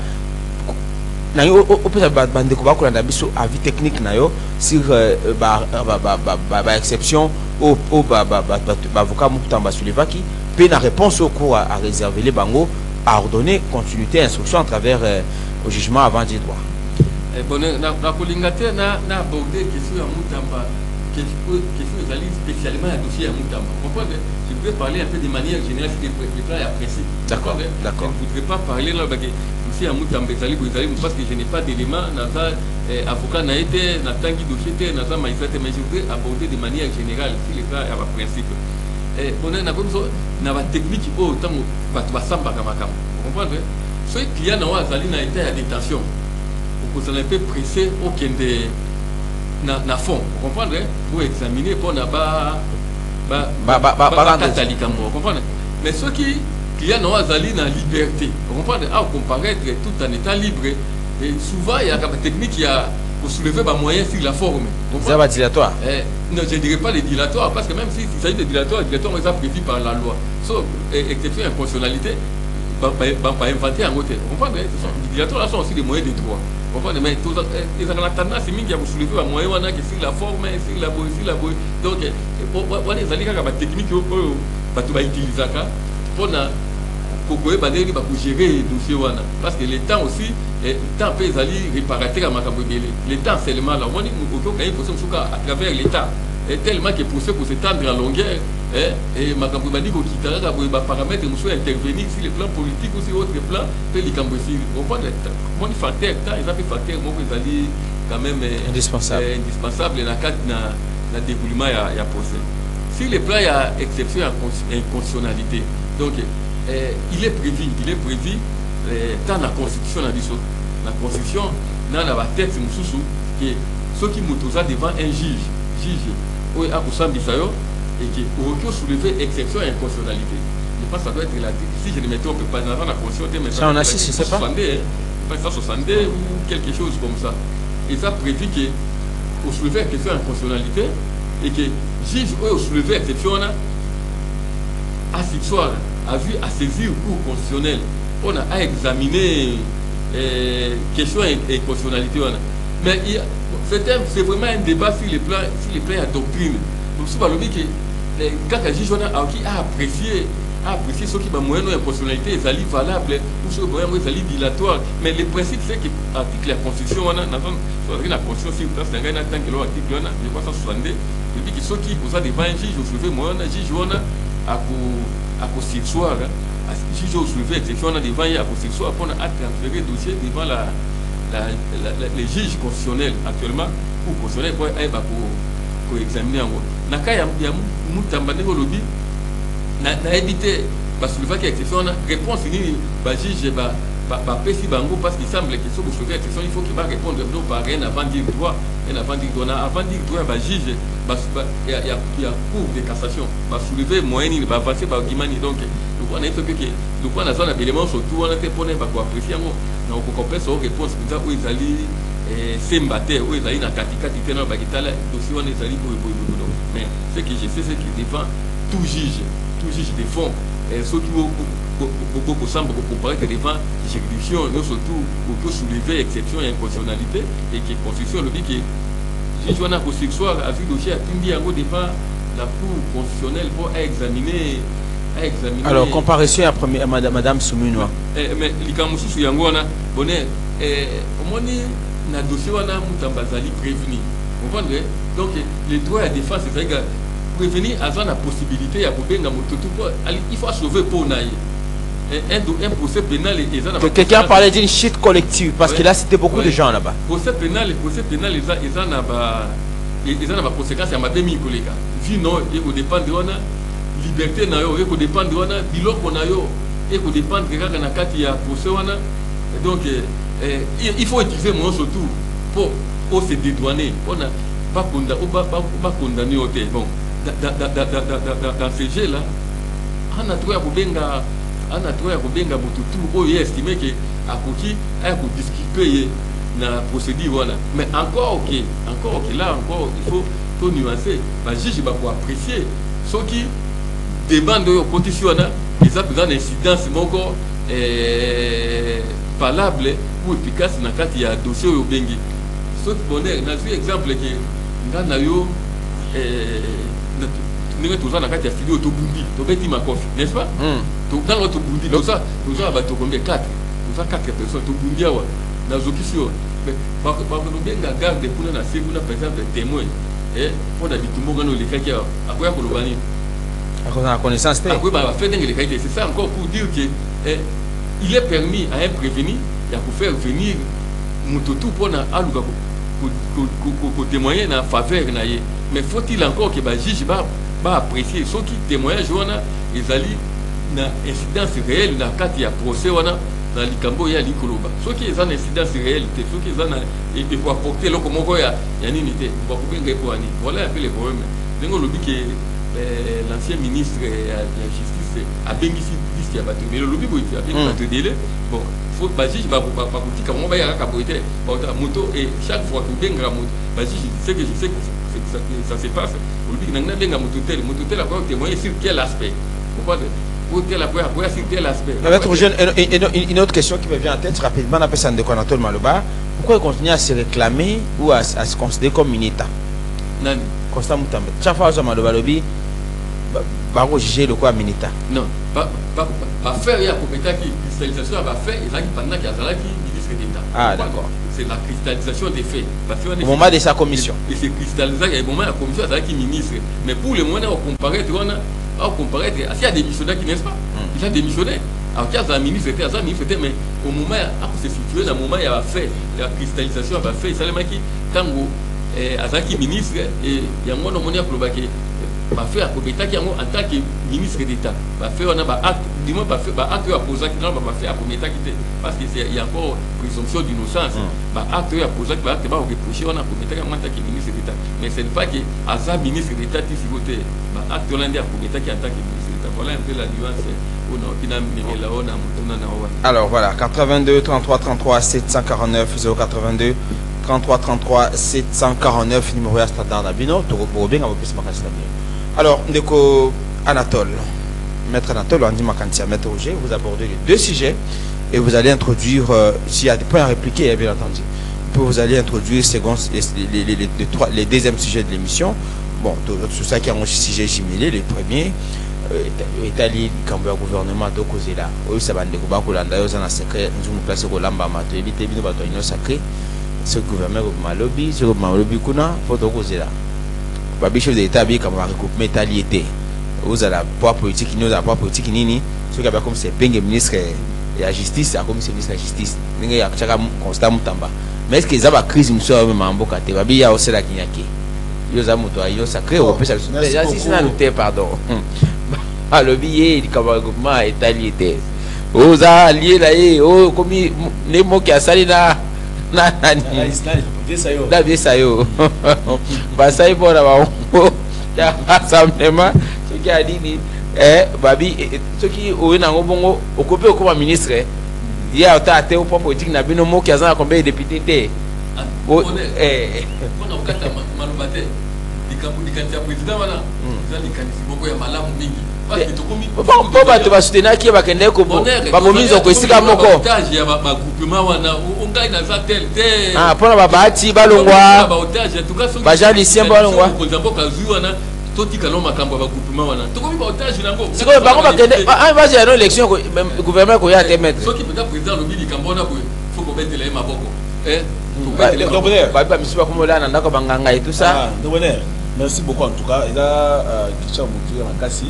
na yo opesa bande ko bakolanda biso avis technique na yo sur exception au avocat Moutamba Sulevaki peut la réponse au cours à réserver les bango à ordonner continuité et instruction à travers au jugement avant du droit. Bonheur na kolingate na aborder question ya Moutamba question spécialement à dossier à Moutamba. Comprenez? Je voudrais parler un peu de manière générale sur les plans et précis. D'accord. Je ne voudrais pas parler là dossier à Moutamba parce que je n'ai pas d'éléments dans avocat n'a été dans tangi dossier dans magistrat mais je voudrais aborder de manière générale sur les plans et principe. Bonheur na comme ça na ba technique autant ba samba kama kama. Comprenez? Ce client n'a été à détention. Vous allez un peu pressé au kende na fond. Vous comprenez? Pour examiner pour na ba vous comprenez? Mais ceux qui client n'a pas na liberté. Vous comprenez? À comparaître tout en étant libre. Et souvent il y a une technique qui a pour soulever un moyen sur la forme. C'est pas dilatoire. Non, je ne dirais pas les dilatoires parce que même s'il s'agit de dilatoires, les dilatoires sont prévus par la loi. Sauf exception inconstitutionnalité. Pas inventer en côté. Vous comprenez? Les dilatoires sont aussi des moyens de droit. Vous comprenez? Mais ils ont la tendance à vous soulever un moyen qui sur la forme, sur la boue. Donc, on est allé à la technique pour utiliser pour gérer les dossiers. Parce que le temps aussi, le temps peut aller réparateur à Makabouébélé. Le temps seulement là. On dit que à travers l'État. Tellement que pour s'étendre en longueur, et Makabouébélé qui a paramètres intervenir sur les plans politiques ou sur autres plans, peut les cambrosser. On prend le temps. On dit facteur, ils ont fait facteur, quand même indispensable dans le cadre de déroulement et à procès. Sur les plans, il y a exception et inconstitutionnalité. Donc, il est prévu tant la Constitution a dit ça. La Constitution, dans la tête que ceux qui motosa devant un juge oui a Koussambisayo et qui aurait soulevé exception et inconstitutionnalité. Je pense que ça doit être relatif. Si je ne me trompe pas dans la constitution, mais ça on assiste, je sais pas. 160 ou quelque chose comme ça. Et ça prévu que au soulever exception et inconstitutionnalité et que juge au soulever exception à cette soir a vu à saisir le cours constitutionnel. On a examiné question et constitutionnalité. Mais c'est vraiment un débat sur les plans de doctrine. Donc, c'est pas le que quand le juge a apprécié ce qui est moyen de constitutionnalité, est valable ou ce moyen est dilatoire. Mais le principe, c'est que l'article de la Constitution, la Constitution, si vous avez un article, je crois 162, il dit que ceux qui posent devant un juge, vous savez, moi, un juge, à co-sexual, juge au soulevé exception devant il y a co-sexual, pour transférer le dossier devant les juges constitutionnels actuellement, ou constitutionnels pour examiner en gros. Naka ya mutambane ko lobi na éviter parce que le exception réponse ni ba juge ba pesi bango parce qu'il semble que sur le exception il faut qu'il va répondre par rien avant dire droit et avant dire droit ba juge il y a cour de cassation ba soulever moyen il va avancer ba argument donc on a fait que donc on a zone d'éléments surtout on a fait pour ba ko apprécier ngo na ko compléter aux réponses comme ça où ils allaient Sembater où ils allaient dans katikati tena ba kitala dossier on est allé mais ce que je sais c'est que devant tout juge de fond ceux qui beaucoup semblent comparer que devant juridiction surtout pour soulever exception et inconstitutionnalité et qui constitution le dit que juge on a constitution a vu dossier attendu en devant la cour constitutionnelle pour examiner. Alors comparution à madame Soumunwa mais likamusu yango wana bonne au moins na dossier wana mutambazali prévenu vous comprenez donc les droits à défense c'est ça prévenir avant la possibilité à kobenga mototu il faut sauver pour naïe un procès pénal et quelqu'un parlait d'une chute collective parce que là c'était beaucoup de gens là-bas procès pénal ils en a conséquences à ma demi collègue vie non et au dépendre de wana liberté na yo et au dépendre de wana biloko na yo et au dépendre de na kati ya procès wana donc il faut utiliser mon surtout pour se dédouaner on a pas condamné au thé bon dans ce jeu là on a trouvé à Kobenga Motutu où il est estimé que à Koki a disculper la procédure voilà mais encore ok là encore il faut tout nuancer le juge va pouvoir apprécier ceux qui demandent de conditions ils ont besoin d'incidence encore valable ou efficace dans le cas de dossier au Bengi. Sauf bonheur, on a vu exemple que nous avons toujours dans le cas de Fili Otobundi, Tobeti Makofi, n'est-ce pas? Dans l'Otobundi, tout ça, nous avons combien 4 personnes, Otobundi, dans l'Okisio. Mais par contre, nous avons une garde pour nous, par exemple, des témoins. Et pour la victime, nous avons les cas qui a quoi pour le bannir. À connaissance, c'est ça encore pour dire que il est permis à un prévenu pour faire venir Mototu pour témoigner en faveur. Mais faut-il encore que le juge va apprécier ceux qui témoignent ils allaient dans l'incidence réelle dans le cas de procès dans le Cambo et l'Ikoloba. Ceux qui ont une incidence réalité, ceux qui ont il faut apporter le comment il y a une unité. Voilà un peu les problèmes. L'ancien ministre de la justice a bien dit qu'il y a battu. Mais le lobby a bien battu délai. Bon, il faut que le juge va dire comment il y a un capoté. Et chaque fois que bien grand je sais que ça se passe. Le lobby n'a bien moto tel a témoigné sur quel aspect. Pour quel aspect. Une autre question qui me vient en tête rapidement, on appelle ça de Anatole Maloba. Pourquoi il continue à se réclamer ou à se considérer comme militaire? Constant Moutambe. Chaque fois que Maloba lobby, baro juger le quoi militaire. Non, pas faire il y a compétence qui cristallisation va faire et là pendant qu'il y a ça qui ministre d'État. Ah d'accord. C'est la cristallisation des faits. Au moment de sa commission. Et c'est cristallisé au moment de la commission ça qui ministre. Mais pour le moment on compare s'il y a des missionnaires qui n'est-ce pas. Il a démissionné. Alors qu'il y a un ministre mais au moment où c'est situé dans le moment il y a fait la cristallisation va faire ça les mecs qui tango Azaki ministre et il y a moins de monnaie pour le baquet. va faire akometaki yango en tant que ministre d'État va faire on a ba acte du moins va faire ba acte à poser qui va faire akometaki parce que il y a encore présomption d'innocence ba acte à poser ba acte ba reprocher on a akometaki en tant que ministre d'État mais c'est pas que asa ministre d'État ti sigote ba acte on a akometaki en tant que ministre d'État voilà un peu la nuance on a pina mimela on a mutuna na wa. Alors voilà 82 33 33 749 082 33 33 749 numéro à standard d'Abino. Alors, Ndeko Anatole, Maître Anatole, on dit Makantia, Maître Roger, vous abordez les deux sujets et vous allez introduire, s'il y a des points à répliquer, bien entendu, vous allez introduire les deuxièmes sujets de l'émission. Bon, tout ça qui a un sujet jumelé, les premiers, Italie, le gouvernement, de causer là. Oui, ça va ndeko bakolanda yo zana secret, nous place ko lamba mato éviter bino bato ino sacré. Ce gouvernement malobi, ce malobi kuna faut causer là. Babi chef d'État bi comme recoupement italiété. Vous avez la poids politique, nous la poids politique nini, ce qui a comme c'est penge ministre et la justice, comme c'est ministre de la justice. Ninga ya chaka constat mutamba. Mais est-ce que ça va crise nous sommes mambo kate babi ya osela kinyake. Yo za moto ayo sacré au pesa. Ya si na lutter pardon. Le billet du gouvernement italiété. Vous allez là et oh comme les mots qui a sali là. La vie ça yo. Bah ça il faut là-bas. Rassemblement. Ce qui a dit babi ce qui au na ngobongo occupé comme ministre. Il y a été au point politique na bino mots qui a ça combien de députés. On a okata malobate. Dikantia président voilà. Ils ont dit kanisi ya malamu mingi. Bon, tu vas soutenir qui va kende ko ba momizo ko isika moko. Otage ya ba groupement wana ongai na za tel tel. Ah, pona ba bati balongwa. Ba otage tuka so. Ba jali siemba balongwa. Ko zambo ka zui wana toti ka no makambo ba groupement wana. To komi ba otage nango. Siko ba ko ba kende ah va ya no élection ko gouvernement ko ya te mettre. So ki peut-être président lobi kambona ko faut ko betela maboko. Ba misiba ko mola na ndako banganga et tout ça. Merci beaucoup en tout cas. Il a Christian Moutoua Makassi.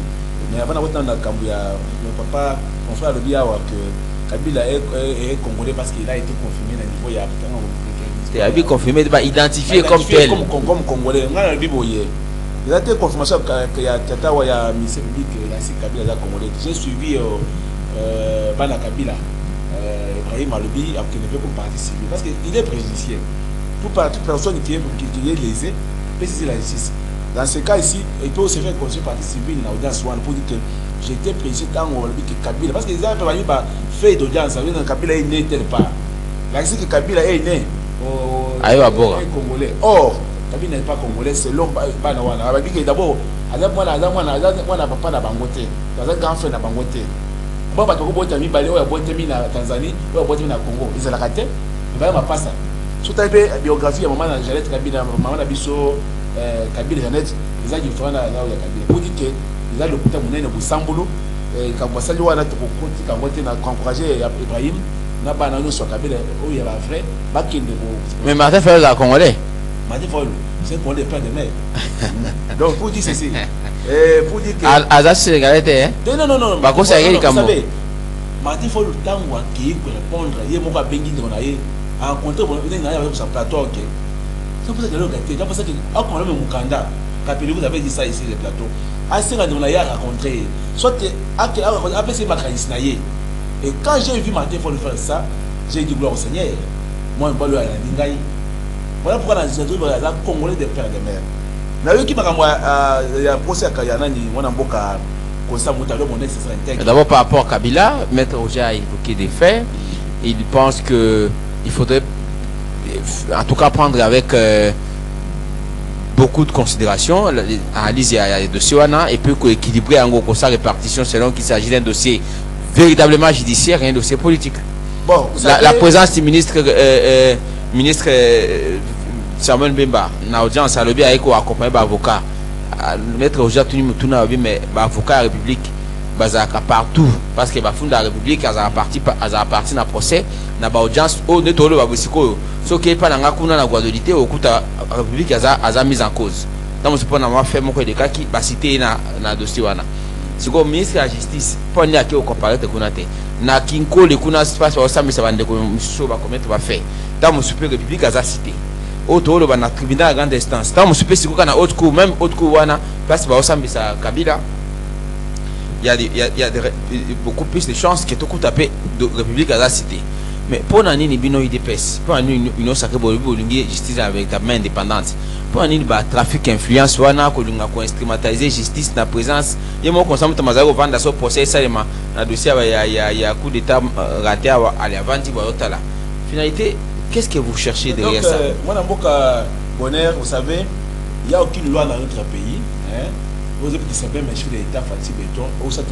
Mais avant d'avoir dans Kambu, mon papa, mon frère le dit que Kabila est congolais parce qu'il a été confirmé à niveau il y a été confirmé, identifié comme tel. Comme congolais. Il a été confirmé qu'il y a Tatawa, il y a ministère public, il a dit Kabila est congolais. J'ai suivi Bana Kabila, Ibrahim Alobi, qui ne veut pas participer parce qu'il est préjudiciel. Toute personne qui est lésée, c'est la justice. Dans ce cas ici, il peut aussi faire conseil partie civile dans l'audience pour dire que j'étais président que Kabila. Parce que les gens peuvent pas faire d'audience, ça veut dire que Kabila est né tel part. La que Kabila est né congolais. Or, Kabila n'est pas congolais, c'est l'homme Banawana. On va dire que d'abord, Azamwana papa na Bangote, Azam grand frère na Bangote. Bon, parce que vous avez mis Balé, vous avez mis na Tanzanie, vous avez mis na Congo. Ils ont la raté, ils vont pas ça. Sur ta biographie, à un moment, Janet Kabila, maman Nabiso, Kabila Janet, ils ont dit qu'il y a Kabila. Pour dire qu'ils ont le coup de monnaie de Sambolo, quand vous savez, quand vous avez encouragé Ibrahim, n'a pas annoncé sur Kabila, où il y a un vrai, mais Martin Fayol est congolais. Martin Fayol, c'est pour les pères de mer. Donc, pour dire ceci, pour dire que. Alsace Sénégalais, hein? Non. Bah, quoi, c'est vous savez, Martin Fayol, tant qu'il peut répondre, il y a mon gars Benguin de Monaï. À rencontrer sur plateau, ok. C'est pour ça que l'on c'est pour ça que quand même Mukanda, vous avez dit ça ici le plateau. Assez quand on a rencontré, soit après c'est ma naïe. Et quand j'ai vu Martin Fayol faire ça, j'ai dit gloire au Seigneur. Moi je parle à la Ningaï. Voilà pourquoi dans les autres la Congolais des pères de mer. Mais eux qui m'a il y a un procès à Kayana ni on a beaucoup constat mutalo mon ex intègre. D'abord par rapport à Kabila, Maître Roger a évoqué des faits. Il pense que il faudrait en tout cas prendre avec beaucoup de considération analyse il y a des dossiers et puis équilibrer en gros sa répartition selon qu'il s'agit d'un dossier véritablement judiciaire et un dossier politique. Bon, la présence du ministre Samuel Bemba na audience à l'objet avec accompagné par avocat Maître Roger Tuna mais avocat à la République bazaka partout parce que ba funda la République a parti na procès na ba audience au netolo ba bosiko so qui pas na kuna na guadolité au kuta République a mise en cause donc c'est pas na ma fait moko de cas qui ba cité na dossier wana siko ministre de la justice pas ni akio comparaître kuna te na kinko le kuna espace au samisa bande ko so ba commettre ba fait dans mon super République a cité auto le bana tribunal à grande instance tant mon super si qu'on a haute cour même haute cour wana place ba osambisa Kabila il y a beaucoup plus de chances que tout coup taper de République à la cité. Mais pour nani ni bino IDPS, pour nani une sacré bolingi justice avec ta main indépendante. Pour nani ba trafic influence wana ko lunga ko instrumentaliser justice na présence. Yemo consomme tamazako vanda so procès seulement na dossier ya coup d'état raté à l'avant ba otala. Finalité, qu'est-ce que vous cherchez derrière ça? Moi dans Boka Bonheur, vous savez, il n'y a aucune loi dans notre pays, hein. Vous avez qui s'appelle M. l'État Fatih Béton, ou ça un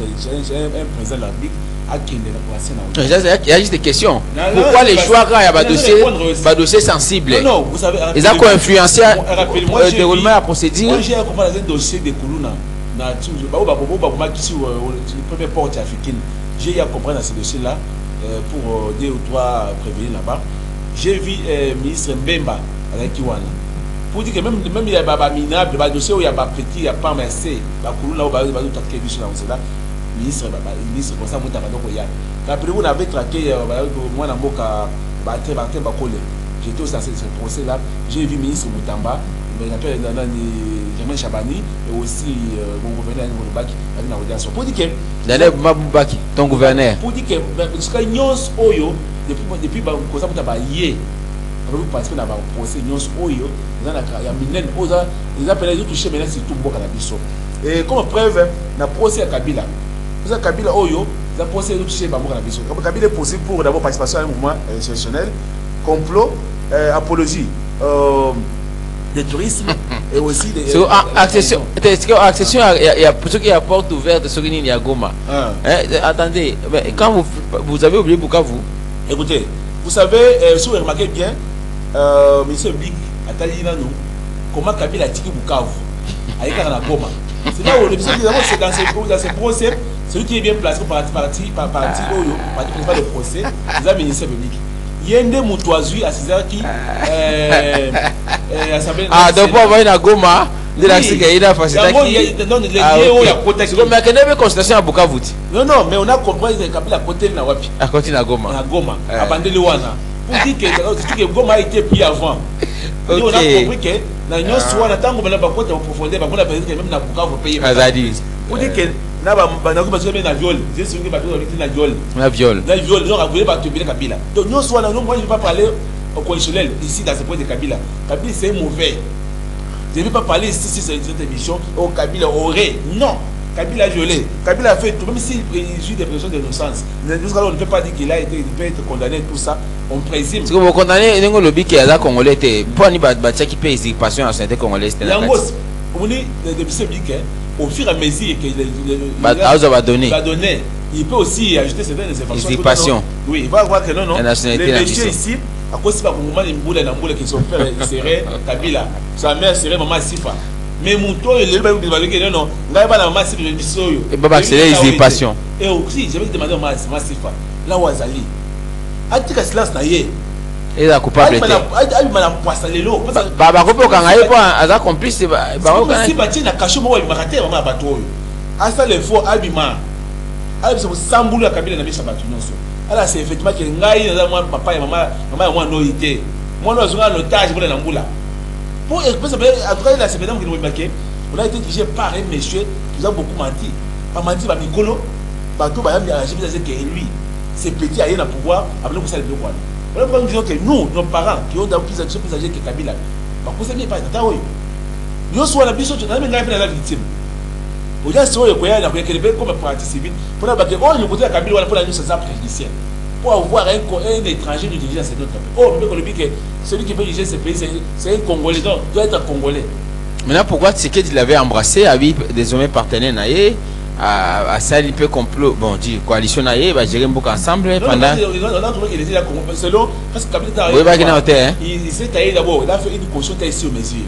président de la République à qui il y a juste des questions. Pourquoi les choix quand il y a dossier sensible? Non, vous savez, ils ont influencé le déroulement de la procédure. Moi j'ai compris un dossier de Koulouna, qui première porte africaine. J'ai eu à comprendre dans ce dossier-là pour 2 ou 3 prévenir là-bas. J'ai vu le ministre Mbemba avec Kiwana. Pour dire que même il y a des minables, des dossiers où il y a des petits, il n'y a pas merci. Là où il y a des ministre comme ça, après vous avez traqué moi dans Boka, j'étais aussi dans ce procès-là. J'ai vu le ministre Moutamba, Germain Chabani et aussi mon gouverneur Moulbaki dans l'audience. Pour dire que Daniel Maboubaki, ton gouverneur. Pour dire que jusqu'à Nyons Oyo, depuis que vous avez parce que dans le procès, il y a Minen, ils appellent les touchés, mais là c'est tout bon cannabis. Et comme preuve, dans le procès à Kabila, vous avez Kabila Oyo, dans le procès de toucher Bambo cannabis. Kabila est possible pour d'abord participation à un mouvement institutionnel, complot, apologie des tourisme et aussi des. Accession, il y a pour ceux qui a porte ouverte de Sorini Niagoma. Attendez, quand vous avez oublié Bukavu. Écoutez, vous savez, si vous remarquez bien, monsieur Big, comment Kabila a tiré Bukavu avec la Goma. C'est là où le c'est dans ce procès, celui qui est bien placé par parti principal de procès, c'est le ministère public. Il y a un des Moutouazui à César qui donc pour avoir une Goma, de la sécurité à faciliter. Mais quelle est la constatation à Bukavu? Non, mais on a compris que Kabila a côté de la Wapi. À côté de la Goma. La Goma, à Bandeliwana. Pour dire que Goma a été pris avant. On a compris que dans l'Union Souana, tant qu'on a pas de profondeur, on a besoin que même dans Bukavu payer. Pour dire que na ba na viol, je suis na viol. Na viol, genre voulait pas tuer Kabila. Donc nous Souana, moi je vais pas parler au conditionnel ici dans ce point de Kabila. Kabila c'est mauvais. Je ne vais pas parler ici sur cette émission au Kabila aurait. Non. Kabila a violé. Kabila a fait tout, même s'il joue des présomptions d'innocence. Jusqu'à là, on ne peut pas dire qu'il peut être condamné, tout ça. On présume. Parce que vous condamnez le lobby qui est là, Congolais, pour un bâtiment qui paye usurpation à la société congolaise. On dit, depuis ce bic, au fur et à mesure que va donner, il peut aussi ajouter certaines usurpations. Oui, il va voir que non. Les messieurs ici, à cause de la moule qui son père serait Kabila, sa mère serait Maman Sifa. Mais mon tour est le même non, là il va la masse de l'issoyo. Et Baba c'est les usurpations. Et aussi, j'avais demandé à Massifa, là où Azali. Atika silence na ye. Et la coupable était. Aïe madame Poissalelo. Baba kopo kangaye pas aza complice ba si bati na kasho mo ba makate mama bato. Asa le faux abima. Abi so sambulu ya Kabila na bisa bato nyonso. Ala c'est effectivement que ngai na moi papa et maman moi no ité. Moi no zunga notage pour na mbula. Pour en tout cas, c'est mesdames qui nous remarquent. On a été dirigé par un monsieur qui nous a beaucoup menti. Pas menti, pas Mikolo. Bateau, que lui, c'est petit, il y a un pouvoir. Après, nous savons de quoi. Voilà pourquoi nous disons que nous, nos parents, qui ont plus âgés que Kabila, nous savons pas. Nous sommes la biche, nous avons la victime. Vous avez comme pratique civile. Pour la bataille, oh, nous avons Kabila pour la nuit, c'est ça préjudiciel. Pour avoir un étranger de diriger cette autre. Oh, mais que celui qui peut diriger ce pays, c'est un Congolais, donc doit être un Congolais. Maintenant, pourquoi Tshisekedi l'avait embrassé, avait désormais partenaire naïe, à ça, il peut complot, bon, dit coalition naïe, va gérer beaucoup ensemble pendant. On a trouvé qu'il était là, selon, parce que Kabila il s'est taillé d'abord, il a fait une conscience ici aux mesures.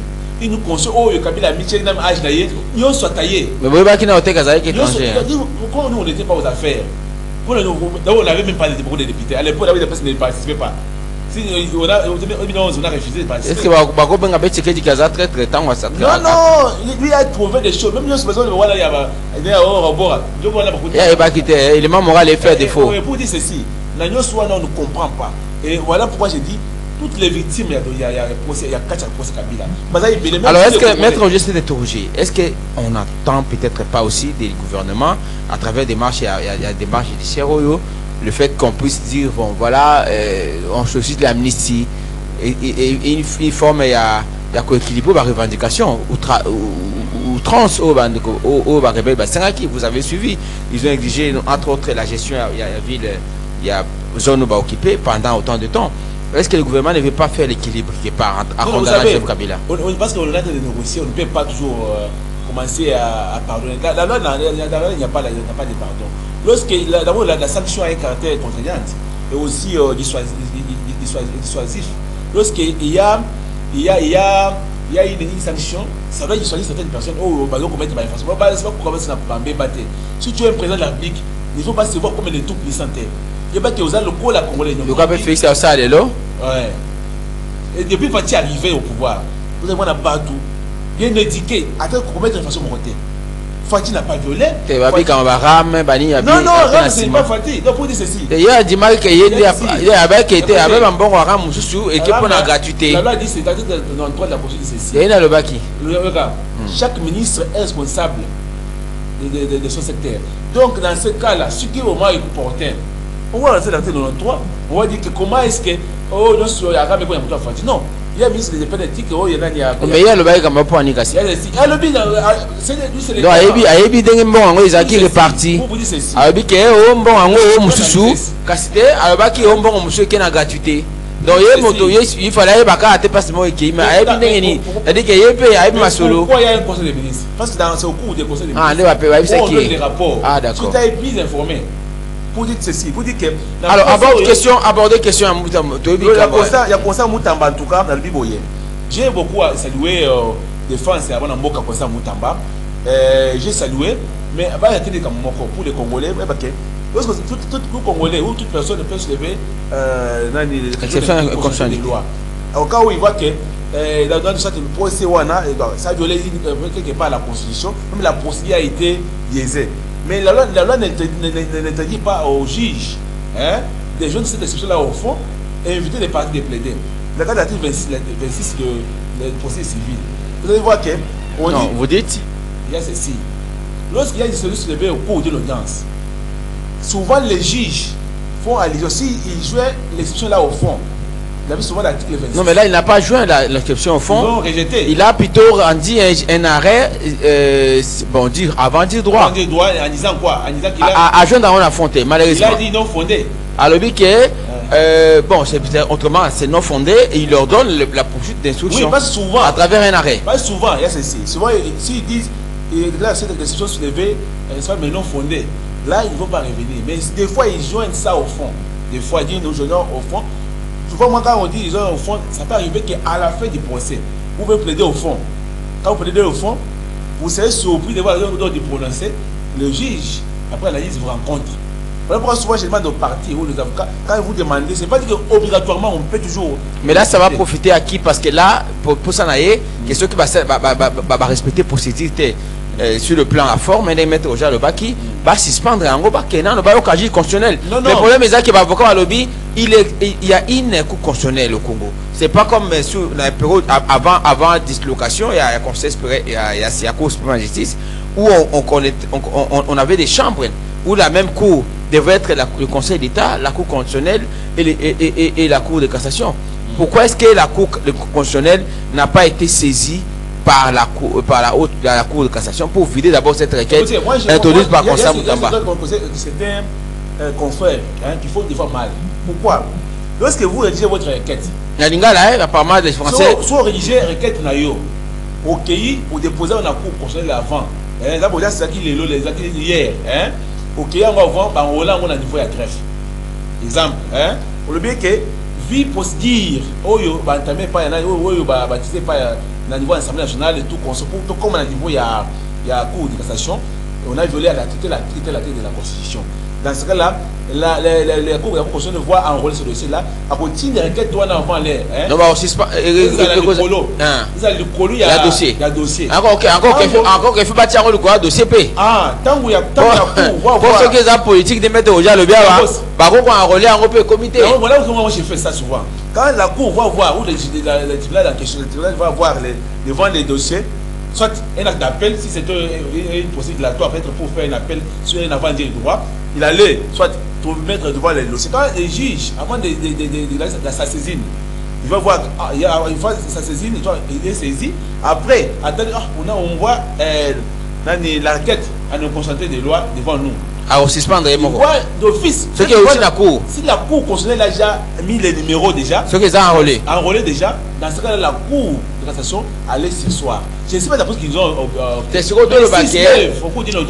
Il nous conseille, oh, le Kabila a mis un âge naïe, il soit taillé. Mais vous voyez qu'il n'a pas été étranger. Pourquoi nous, on n'était pas aux affaires? On n'avait même pas beaucoup de députés. À l'époque, la personne ne participait pas. Si on a refusé de participer. Est-ce que Bako a Tshisekedi qui a très très temps? Non, lui a trouvé des choses. Même si besoin de voir, il y a un robot. Il est moral et fait défaut. Pour dire ceci, on ne comprend pas. Et voilà pourquoi j'ai dit toutes les victimes, il y a 4 procès Kabila. Alors, est-ce que, Maître Roger s'est interrogé, est-ce qu'on n'attend peut-être pas aussi des gouvernements, à travers des marches, il y a des marches judiciaires, le fait qu'on puisse dire, bon, voilà, on sollicite l'amnistie, et une forme, il y a coéquilibré la revendication, ou trans, vous avez suivi, ils ont exigé, entre autres, la gestion, il y a zone occupée pendant autant de temps. Est-ce que le gouvernement ne veut pas faire l'équilibre qui est par à condamner Joseph Kabila? Parce qu'on a de négocier, on ne peut pas toujours commencer à pardonner. La loi, il n'y a pas de pardon. Lorsque d'abord la sanction a un caractère contraignante et aussi dissuasif. Lorsqu'il y a une sanction, ça doit dissuader certaines personnes. Oh, bah, commettre ma infraction. C'est pas pour commencer à battre. Si tu es un président de la République, il ne faut pas se voir comme les tout puissants. Il n'y a pas que vous avez le coup à la Congolais. Le cas Félix ça allait là. Ouais. Et depuis que tu es arrivé au pouvoir, vous avez un bateau bien éduqué. Attends, commettre une infraction de mon côté. Fatih n'a pas violé. Non, non, Ram, c'est pas Fatih. Donc, pour dire ceci. Il y a dit mal qu'il y a un bon Ram et qui pour la gratuité. La loi dit c'est dans le droit de la procédure ceci. Il y a le baki. Chaque ministre est responsable de son secteur. Donc, dans ce cas-là, ce qui est au moins important, on va lancer l'article 93, on va dire que comment est-ce que, oh, non, il y a un peu de Fatih. Non. Il y a un ministre des pénalités qui est là. Mais il y a le bail comme un point négatif. Il y a le bilan. C'est le donc, il y a des gens qui sont répartis. Pour vous dire ceci. Il y a des gens qui sont en gratuité. Donc, il fallait que pas seulement qui mais il y a des solo. Pourquoi il y a un conseil des ministres? Parce que dans ce cours des conseils des ministres, on donne des rapports. Ah, d'accord. Tu es plus informé. Pour dire ceci, pour dire que. Alors, aborder question à Moutamba. Il y a constat Moutamba en tout cas dans le Biboye. J'ai beaucoup salué défense avant de Moka constat Moutamba. J'ai salué, mais il y a des pour les Congolais. Parce que tout Congolais ou toute personne peut se lever dans les lois. Au cas où il voit que dans le procès, ça a violé quelque part la Constitution, même la procédure a été biaisée. Mais la loi n'interdit pas aux juges, des jeunes de cette exception-là au fond, inviter les parties de plaider. Le cas de l'article 26 du procès civil. Vous allez voir que. Non, vous dites? Il y a ceci. Lorsqu'il y a une solution levée au cours de l'audience, souvent les juges font allusion. S'ils jouaient l'exception-là au fond, il avait souvent l'article 26. Non, mais là, il n'a pas joint l'exception au fond. Ils l'ont rejeté. Il a plutôt dit un arrêt, bon, avant dire droit. Avant dire droit, en disant quoi? En disant qu'il a. À joindre à fondé, malheureusement. Il a dit non fondé. Alors, que, bon, c'est autrement, c'est non fondé et il leur donne la poursuite d'instruction. Oui, pas souvent. À travers un arrêt. Pas souvent, il y a ceci. Souvent, s'ils disent, là, cette décision soulevée, mais non fondée, là, ils ne vont pas revenir. Mais des fois, ils joignent ça au fond. Des fois, ils disent, nous joignons au fond. Souvent, moi, quand on dit ils ont au fond, ça peut arriver qu'à la fin du procès, vous pouvez plaider au fond. Quand vous plaidez au fond, vous serez surpris de voir de prononcer. Le juge, après l'analyse, vous rencontre. Voilà pourquoi souvent je demande aux partis ou aux avocats, quand vous demandez, ce n'est pas dit qu'obligatoirement on peut toujours. Mais là, ça va profiter à qui? Parce que là, pour s'en aller, question qui va respecter la procédure sur le plan à forme, et mettre au genre le baki, va suspendre en gros, non, le casier constitutionnel. Le problème est que l'avocat à lobby, il y a une cour constitutionnelle au Congo. C'est pas comme sur la période avant dislocation, il y a un conseil supérieur, il y a la cour suprême de justice, où on avait des chambres, où la même cour devrait être le conseil d'État, la cour constitutionnelle et la cour de cassation. Pourquoi est-ce que la cour constitutionnelle n'a pas été saisie par la cour de cassation pour vider d'abord cette requête introduite par Constat Moutamba? C'est un confrère qui faut des fois mal. Pourquoi? Lorsque vous rédigez votre requête, apparemment les Français. Soit rédiger requête au pays pour déposer dans la cour constitutionnelle avant. D'abord, c'est ça qui les acquis hier. Au pays, on va voir, on a un niveau de greffe. Exemple, pour le bien que, vie procédure, entamé par baptisé par le niveau de l'Assemblée nationale et tout, comme à niveau il y a la cour de cassation, on a violé la tête de la Constitution. Dans ce cas-là, la cour de la Constitution voit enrôler ce dossier-là, à continuer les requêtes douanes avant l'air. Non, mais aussi, il y a dossier. Encore qu'il faut bâtir le dossier P. Ah, tant qu'il y a pour ceux qui ont politique de mettre au diable le bien, par contre, on a enrôlé un peu comité. Voilà comment j'ai fait ça souvent. Quand la Cour va voir, ou le tribunal en question, le tribunal va voir devant les dossiers, soit un acte d'appel, si c'est une procédure dilatoire, peut-être pour faire un appel sur un avant-dire droit, il allait soit mettre devant les dossiers. Quand les juges, avant de sa saisine, il va voir, une fois sa saisine, il est saisi. Après, attendez, on voit l'enquête à nos concentrés de loi devant nous. À suspendre les mots. D'office. Ce qui est aussi la Cour. Si la Cour constitutionnelle a déjà mis les numéros déjà. Ce qui est enrôlé. Enrôlé déjà. Dans ce cas-là, la Cour de cassation allait ce soir. Je ne sais pas d'après ce qu'ils ont. C'est ce qu'on doit le baquer.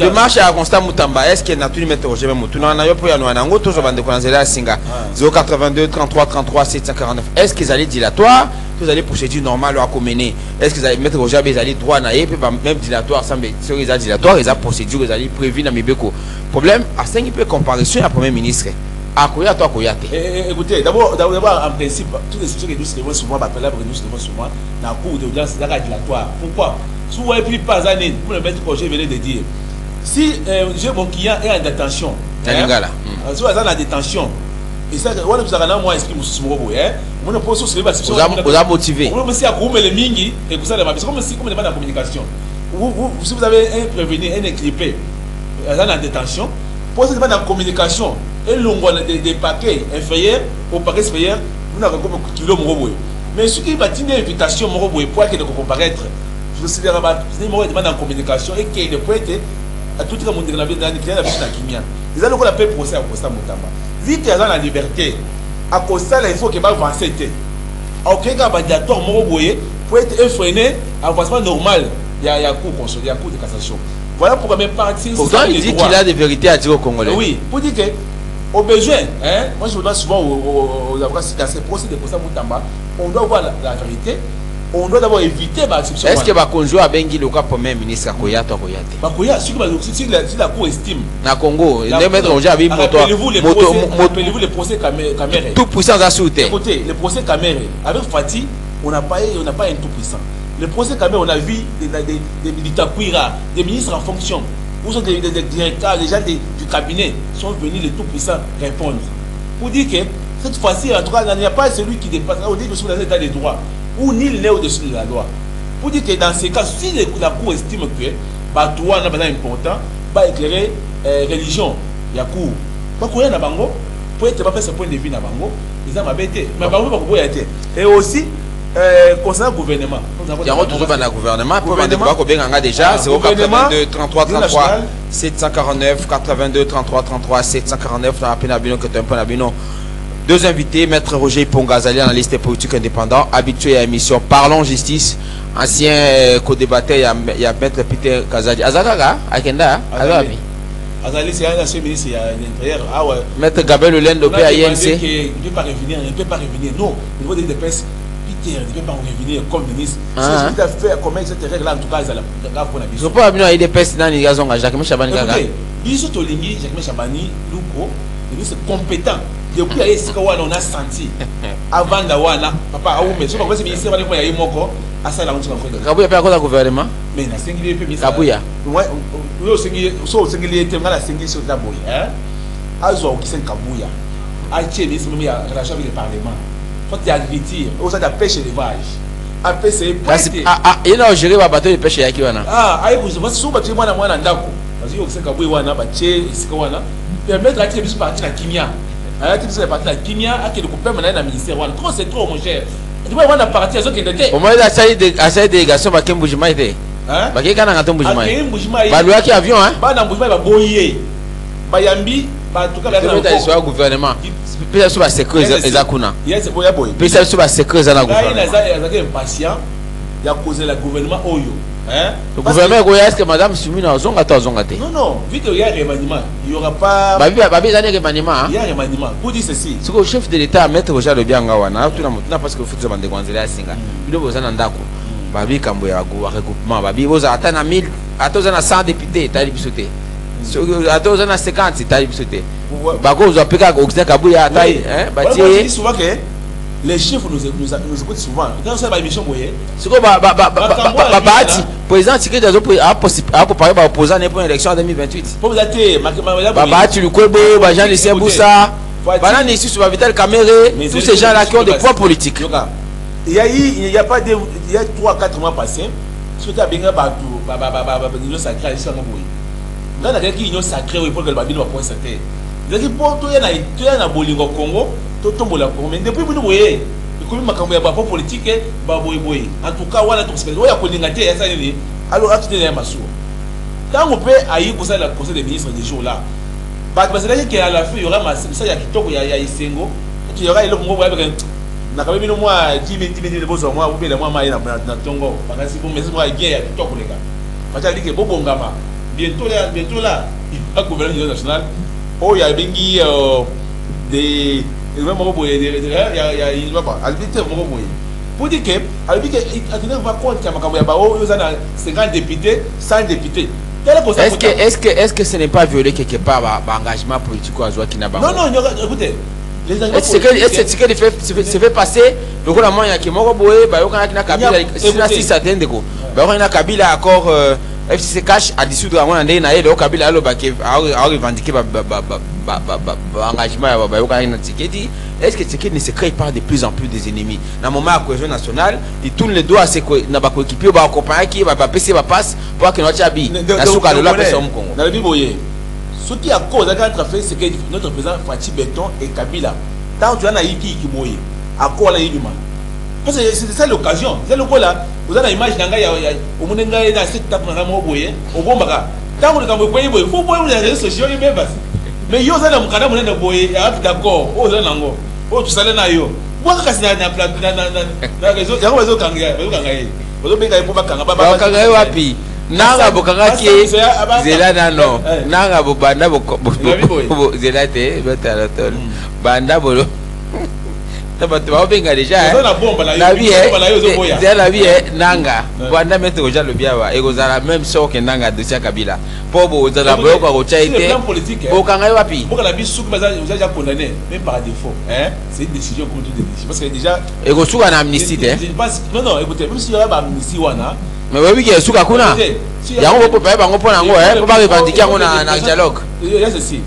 Le marché à Constant Moutamba. Est-ce qu'il y a une mettre au GM Moutou? Non, on a eu pour y aller à Nango, toujours bande de Konazela à Singa. 082 33 33 749. Est-ce qu'ils allaient dilatoire? Vous allez procédure normale à mener. Est-ce que vous allez mettre au jab, vous allez droit naïf, même dilatoire, sans sur les dilatoires, les procédures, vous allez prévu dans mes bécos. Problème, à 5 peu comparaison à Premier ministre. À Koya, toi, Koya. Écoutez, d'abord, en principe, toutes les situations que nous devons souvent, nous devons souvent, dans la cour d'audience, c'est dilatoire. Pourquoi? Si vous n'avez plus pas année, pour le mettre que je venais de dire, si mon client est en détention, si vous êtes en détention, et ça, on a moi esprit on ne peut pas vous a motivé. On aussi à les mingi et vous savez, c'est comme si on demande la communication. Si vous avez un prévenu, un éclipé, en détention, pour cette demande en communication, et l'on des paquets inférieurs au paquet supérieur, vous n'avez comme kilo moroboué. Mais ce qui va tenir l'invitation moroboué pour qu'il ne comparaître, je sais que vous demande en communication et qu'il ne peut être à tout le monde dans la vie de la Kimia. Ils ont le appel procès à Costa Moutamba. Vu qu'il y a la liberté, à Costa, il faut qu'il va avancer. Ok, quand il y a un moroboué, pour être effréné, avancement normal, il y a un cours consolidé, il y a un cours de cassation. Voilà pourquoi même partie. Pourtant, il dit qu'il a des vérités à dire aux Congolais. Oui, pour dire que, au besoin, moi je me demande souvent aux avocats, dans ces procès de Costa Moutamba, on doit voir la vérité. On doit d'abord éviter l'exception. Est-ce que va conjoint à Bengi le cas Premier ministre Koya to Koyate? Koya, si la Cour estime. Na Congo, il mettre au Jabi moto. Rappelez-vous les procès Caméré. Tout puissant à souter. Écoutez, les procès Caméré, avec Fati, on n'a pas un tout puissant. Le procès Caméré, on a vu des militaires Kouira, des ministres en fonction, ou sont des directeurs, les gens du cabinet sont venus les tout puissants répondre. Pour dire que cette fois-ci, en tout cas, il n'y a pas celui qui dépasse. On dit que sur l'état des droits. Ou nul n'est au-dessus de la loi. Pour dire que dans ces cas, si la Cour estime que Batoua n'a pas important, va éclairer religion, il y a Cour. Pas qu'il y a Bango, pour être pas fait ce point de vue dans Bango, ils ont m'abêté. Mais Bango pas qu'il y été. Et aussi, concernant le gouvernement. Il y a toujours dans le gouvernement. Pour le gouvernement, déjà, 082 33 33 749 82 33 33 749 dans la Pénabino que tu as un peu Nabino. Deux invités, Maître Roger Pongazali, analyste politique indépendant, habitué à l'émission Parlons Justice, ancien co-débatteur, il y a Maître Peter Kazadi. Azagaga, Akenda, Azagabi. Azali, c'est un ancien ministre de l'Intérieur. Ah ouais. Maître Gabriel Olen de PAINC. Il ne peut pas revenir, il ne peut pas revenir. Non, au niveau des dépêches, Peter ne peut pas revenir comme ministre. C'est ce qu'il a fait, comment cette règle-là, en tout cas, il a pour la vision. Je ne peux pas venir à des dépêches dans les gazons à Jacques Chabani Gaga. Bisous Tolingi, Jacques Chabani, Louko, il est compétent. Depuis on a senti avant d'avoir papa mais je pense que ministère va dire qu'il moko à ça la on Kabouya peut accorder gouvernement mais na singulier peut ministre Kabouya ouais yo singulier était ngala singulier sur la boy azo qui c'est Kabouya a tché ministre même ya relation avec le parlement faut y agriculture au ça de pêche élevage après c'est il a géré ba bateau de pêche ya kiwana ayi vous so ba tu mwana ndako parce que yo c'est Kabouya wana ba tché isika wana permettre à biso parti na kimia tu sais parti la Kenya a qui le couper maintenant dans le ministère trop c'est trop mon cher tu vois on a parti à ce qui était au moins il a essayé délégation ba Kembujima était ba keka na ngato Mbujima ba loi qui avion hein ba na Mbujima ba boyer ba yambi ba tout cas le gouvernement peut-être sur la sécurité ezakuna yes boya boy peut-être sur la sécurité na gouvernement il est impatient il a causé le gouvernement oyo. Le gouvernement est-ce que madame Soumina a zongate? Non, vu qu'il y a un remaniement, il n'y aura pas. Il y a un remaniement. Il y a un remaniement. Pour dire ceci. Ce que le chef de l'État, Maître Roger Le Biangawana, tout le monde, parce que vous faites des Gonzalez à Singa. Il doit vous en andako. Babi Kamboya, regroupement. Babi, vous attendez à 1000, à 100 députés, t'as libissoté. À 50, t'as libissoté. Bago, vous appelez à Oxner Kabouya, taille, hein, bâtier. Souvent que les chiffres nous écoutent souvent. Dans cette émission, vous voyez. C'est quoi, président Tshisekedi a préparé l'opposant pour une élection en 2028. Pour vous dire, Babati, le Kwebo, Jean Lucien Boussa, Banane ici sur Vital Kamere, tous ces gens-là qui ont des poids politiques. Il y a pas de, il y a 3-4 mois passés, ce que tu as bien battu, l'union sacrée, ici, dans la union sacrée, il faut que le babine va pouvoir s'attendre. C'est-à-dire pour toi, il y a un bolingo Congo, tout le monde mais depuis que vous voyez, comme il y a pas politique, en tout cas, on a tout ce que vous avez, alors là, tu es un massou. Quand on peut aller pour ça, le conseil des ministres des jours là, parce que à la fin, il y aura ça, il y a Kitoko, il y a Isengo, il y aura le Congo, na quand même moi 10 000 de besoin moi ou bien moi maïna na tongo parce que bon mais moi il y a Kitoko les gars parce que dit que Bobongama bientôt là il va gouverner l'union nationale oh il y a bengi des vraiment boye il y a pas albité mo boye pour dire que albité il va compter makambo ya ba oh ils ont 50 députés 100 députés. Est-ce que ce n'est pas violé quelque part l'engagement politique ou à Joa Kinaba? Non, écoutez. Est-ce que se fait passer le coup la main qui m'a boé, bah on a Kabila, si ça tient de quoi, bah on a Kabila accord FCC cash à dissoudre à mon année naïe le Kabila alors bah qui a revendiqué engagement bah on a une ticket. Est-ce que ce qui ne se crée pas de plus en plus des ennemis? Dans le moment à cohésion nationale, ils tournent les doigts à ce que n'a pas coéquipier, bah accompagner qui va passer va passe pour que notre habit. La souka de la personne au Congo. Dans le Biboye. Ce qui a cause à notre fait, c'est que notre président Fatih Beton et Kabila, tant tu as un qui moye, à quoi la yuma. Parce que c'est ça l'occasion. C'est le coup là. Vous avez l'image d'un gars, au monde d'un gars, c'est tapé dans un boye, au bon baga. Tant que vous voyez, il faut voir les réseaux sociaux, il même pas. Mais yo, ça n'a pas de boye, d'accord, oh, ça n'a pas. Oh, tu sais, là, yo. Moi, quand c'est dans la réseau, il y a un réseau kangai, vous avez bien pour ma kangai wapi. Nanga bokanga ki zela nano nanga bobanda zela te betala tol banda bolo tabato ba benga déjà la vie est la vie est nanga banda mettre au jalo biawa et kozala même sort que nanga de Kabila pour bo zala boyo ko chaité bokanga wapi bokala bisu baza déjà condamné même par défaut hein c'est une décision contre des décisions parce que déjà et ko suka na amnistie non écoutez même si il y a ba amnistie wana mais oui que suka kuna yango ko pa bango pona ngo pour pas revendiquer ngo na dialogue là c'est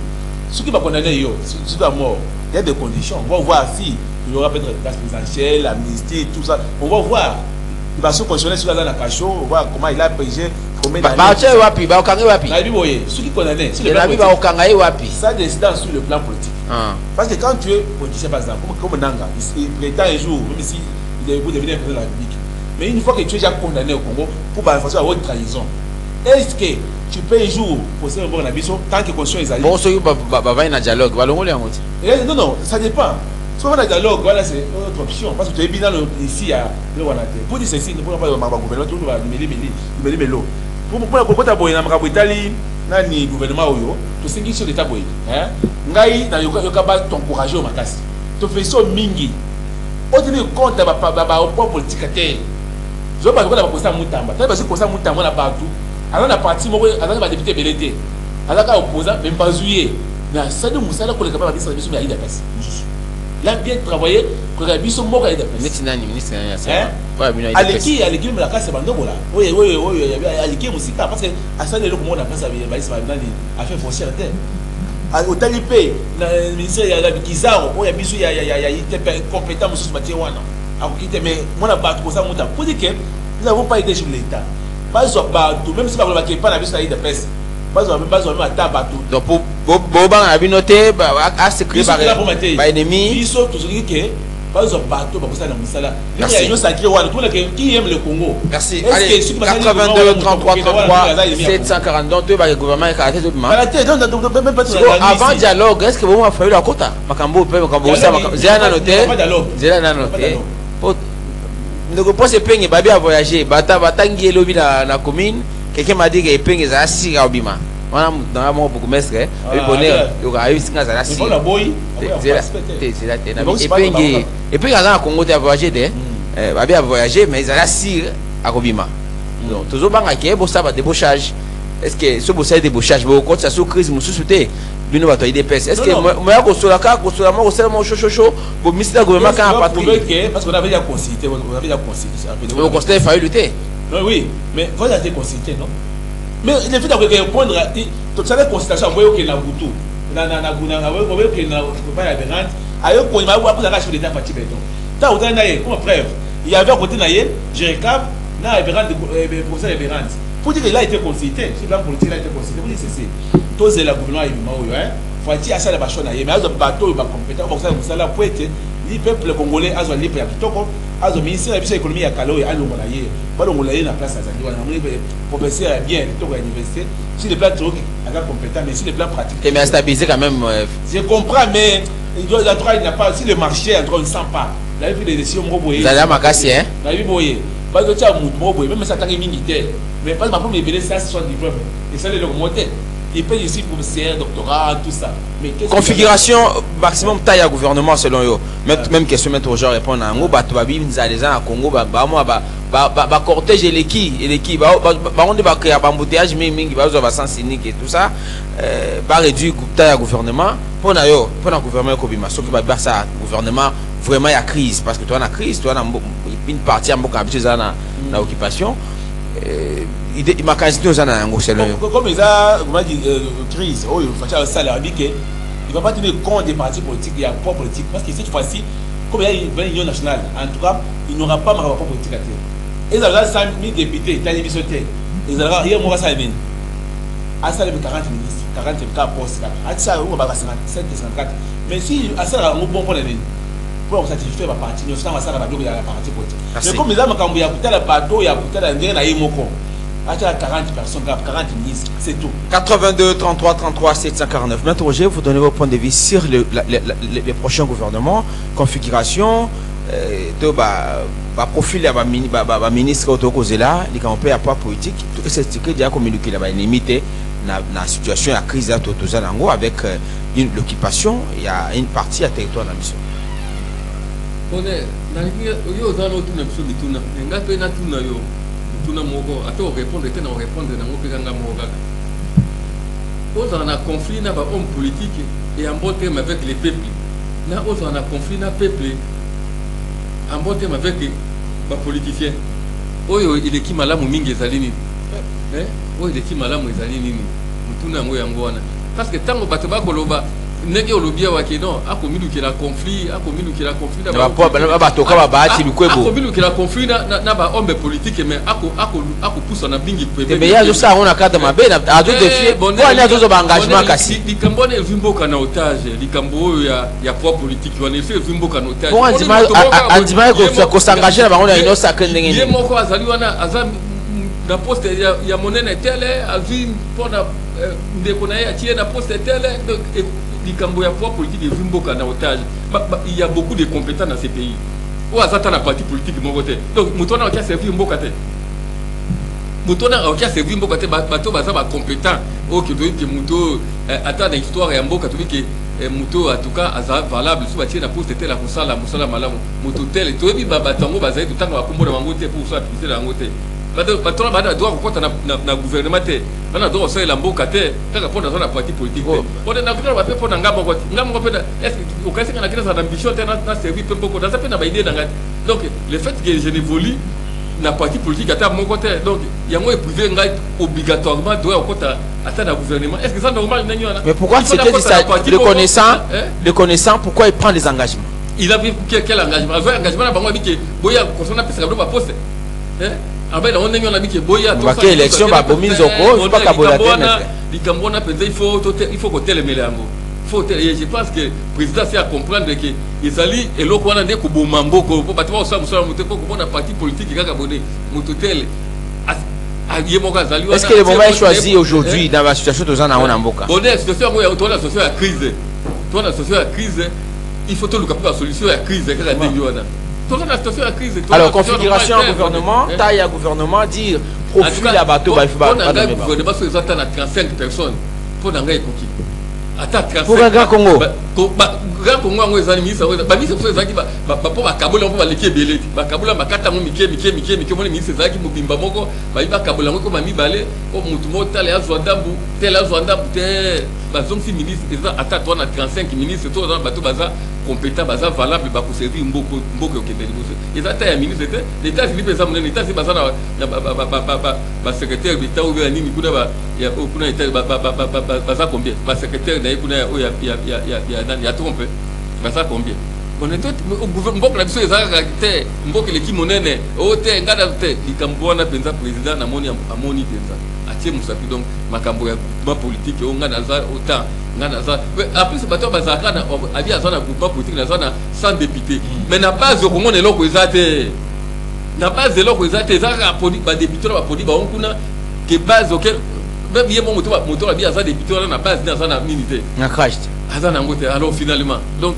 ce qui va condamner yo c'est à mort il y a des conditions on va voir si il y aura peut-être la présidentielle l'amnistie tout ça on va voir il va se positionner sur la cachot on va comment il a payé combien d'années ba che wapi ba okanga wapi na biboye ce qui condamné sur le plan politique ba okanga wapi ça décide sur le plan politique parce que quand tu es politicien par exemple comme Nanga il prétend un jour même si il est devenir président de la République mais une fois que tu es déjà condamné au Congo pour faire façon à haute trahison, est-ce que tu peux un jour poser un bon abisso tant que conscient est allé? Bon, ce qui va un dialogue, va l'ongole en haut. Non, ça dépend. Soit on a un dialogue, voilà, c'est autre option. Parce que tu es bien ici à le Wanate. Pour dire ceci, ne pouvons pas le gouvernement, tout le monde va pour ta boy, na Italie, na ni gouvernement oyo, tu sais qui sur l'état boy. Ngai na yokaba t'encourager au makasi. Tu fais ça mingi. On tient compte au point politique à terre. Je ne sais pas si vous avez Moutamba. Tu sais pas si Moutamba là partout. Alors, la partie, alors, la député Belete. Alors, quand opposant, même pas juillet. Mais ça nous moussa là pour les capables de service, mais il y a des passes. Là, bien travaillé, pour les habits sont morts à l'idée. Ministre, Aleki, mais la casse, c'est bandolo là. Oui, Aleki, Moussika, parce que à ça, les gens qui ont passé à faire foncière terre. Au talipé, le ministère il y a Kizaro, il y a bisu, il y a compétent sur ce matière. Mais moi, je pas ça pour dire que nous n'avons pas été sur l'État. Pas tout, même si on pas la vie de presse. Pas besoin à tabatou. Donc pour Boban a bien noté, à se créer par ennemi. Ils sont tous les que pas besoin bateau pour ça dans Moussala. Il y a une sacrée one, tout le qui aime le Congo. Merci. Allez, 82 33 33 742 le gouvernement est arrêté de demain. Avant dialogue, est-ce que vous avez fallu la quota? Makambo peut Makambo ça Zéana noté. Zéana noté. Ne pas se peigner babi à voyager, batangi lobi la commune. Quelqu'un m'a dit que peigner ça si Raubima. On a dans la mort beaucoup mestre, et bonheur, il y aura eu 5 ans à la si. Et puis, quand Congo a voyagé, babi a voyagé, mais ils ont la si à Raubima. Donc, toujours bang à qui est beau ça va débauchage. Est-ce que ce beau ça débauchage, mais au compte ça sous crise, mon sous-souté. Lui nous va toyer des pèses. Est-ce que moi qu'on soit là, qu'on soit là, moi qu'on soit là, chaud, pour ministre du gouvernement quand on a patrie. Parce qu'on avait déjà consulté, on avait déjà consulté. Mais on constate qu'il fallait lutter. Oui, mais vous avez consulté, non? Mais le fait de répondre à toute cette consultation, vous voyez qu'il y a un bouton. il y avait à côté naïe, je récap, na Eberhard de professeur Eberhard. Pour dire qu'il a été consulté, sur le plan politique, il a été consulté. Pour dire c'est tous les gouvernements évidemment, faut dire à ça la bachon naïe, mais à ce bateau il va compétent pour ça là pour être le peuple congolais a libre ya kitoko, a le ministère de l'économie ya Kalo et a l'ongolaye, pas l'ongolaye na place à Zandi, on a professeur bien kitoko à l'université, sur le plan théorique, il a compétent, mais sur le plan pratique. Et mais à stabiliser quand même. Je comprends, mais il n'a pas si le marché est en train de s'en pas. La vie des décisions moboyé. Vous allez à Makassi, hein? La vie moboyé. Pas de tiens moboyé, même ça tant que militaire. Mais pas ma première bénéfice, ça soit diplôme. Et ça les augmenter. Il paye ici pour CR, doctorat, tout ça. Mais configuration maximum taille à gouvernement selon eux. Même question mettre aux gens répondre à Ngo Batuabi, nous allons à Congo, bah cortège et l'équipe, on va créer un embouteillage, mais va sens cynique et tout ça, va réduire taille à gouvernement pour un gouvernement Kobima. Sauf que bah ça gouvernement vraiment il y a crise parce que toi la crise, toi une partie en beaucoup habitué dans la occupation. Il m'a quasi aux années comme ils ont dit crise, oh il faut faire un salaire il va pas tenir compte des partis politiques et des poids politiques parce que cette fois-ci comme il y a une union nationale en tout cas il n'aura pas de rapport politique à terre. Ils ont 100 000 députés, ils ont mis sur terre. Ils ont hier moi ça est à ça 40 ministres, 40 postes, à ça on va 57 54. Mais si à ça on bon pour les pour satisfaire ma partie, nous sommes à ça la partie politique. Mais comme ils ont quand il y a coûté la bateau, il y a coûté la dernière Yemoko. À 40 personnes, 40 ministres, c'est tout. 82 33 33 749. Maître Roger, vous donnez vos points de vue sur les prochains gouvernements, configuration, profil de ministre autour-là, les campagnes à poids politique, tout ce qui est communiqué là-bas, limité dans la situation de crise avec l'occupation, il y a une partie à territoire de la mission. On est dans tuna moko ato répondre tena répondre na ngope kanga moka on a conflit na ba homme politique et en bon terme avec les peuples na on a conflit na peuple en bon terme avec ba politiciens oyo il est qui malamu mingi ezali nini oyo il est qui malamu ezali nini mutuna ngo yango wana parce que tango bato ba koloba ndenge olobia wake non akomilukela conflit na batoka babati bikwebo akomilukela conflit na ba homme politique mais akopousa na bingi kwebe mais ya zo ça on a cadre mabe na ado défier quoi na zo ba engagement kasi likambo ne vimboka na otage likambo ya poids politique on effet vimboka na otage bon andima ko s'engager na bango na ino sacré ndenge ni moko azali wana azam na poste ya monene tele azim pona ndeko na ya tie na poste tele donc likambo ya poids politique et vimboka na otage il y a beaucoup de compétents dans ces pays ou azata na parti politique mon côté donc mutona qui a servi mboka te mutona qui a servi mboka te bato baza ba compétent o que doit que muto attendre histoire ya mboka to que muto en tout cas aza valable sous batie na poste tele la musala malamu muto tele to bi batango baza tout temps ba kombola mango te pour ça appliquer la ngote bato bana doit kokota na gouvernement te bana doit ça la mboka te kaka pona za na parti politique on na kuna ba pe pona ngamba pe est-ce que au cas que na kina za ambition te na servir pe mboko dans ça pe na ba idée dans donc le fait que je n'évolue na parti politique ata moko te donc yango est privé ngai obligatoirement doit kokota ata na gouvernement est-ce que ça normal na nyona mais pourquoi c'était dit ça le connaissant pourquoi il prend les engagements il a vu quel engagement un engagement na bango biki boya kosona pesa ka ba poste abe na onenyo na biki boya to ça élection ba bominzoko pas kabola likambona penza il faut que tel melango faut je pense que président c'est à comprendre que ezali eloko wana ndeko bomamboko po batwa osala musala muteko ko bona parti politique kaka boné mutotel est-ce que le moment est choisi aujourd'hui dans la situation de Zana on mboka bonne situation moi to la situation à crise to la situation à crise il faut tout le cap la solution à crise kaka ndenge wana. Alors, configuration gouvernement, taille à gouvernement, dire profil à bateau, il faut pas de gouvernement sur les attentes à 35 personnes pour un gars coquille. Pour un grand Congo. Grand Congo, on est amis, ça va. Bami, c'est ça qui va. Pour Kaboul, on va l'équipe belé. Kaboul, ma carte, mon Mickey, mon ami, c'est ça qui m'a bimba moko. Il va Kaboul, on va mi balé. Oh, mon tel à Zouandabou, tel à Zouandabou, tel. bazong si ministre eza ata toi na 35 ministres to dans bato baza compétent baza valable ba ko servir mboko mboko ke beli bosse eza ta ya ministre te l'état civil pesa mon état c'est baza na ba secrétaire d'état ou bien nini kuna ba ya kuna état baza combien ba secrétaire na kuna ya trompe baza combien on est tout mboko na biso eza te mboko leki monene o te ngada te likambona penza président na amoni penza atie musapi donc makambo ya politique o ngada za autant ngada za après ce bateau bazaka na abi azana groupe politique na zana 100 députés mais na base ko ngone loko ezate na base loko ezate za poli ba député ba poli ba onkuna que base auquel même yemo moto abi azana député na base na zana minité na crash azana ngote alors finalement donc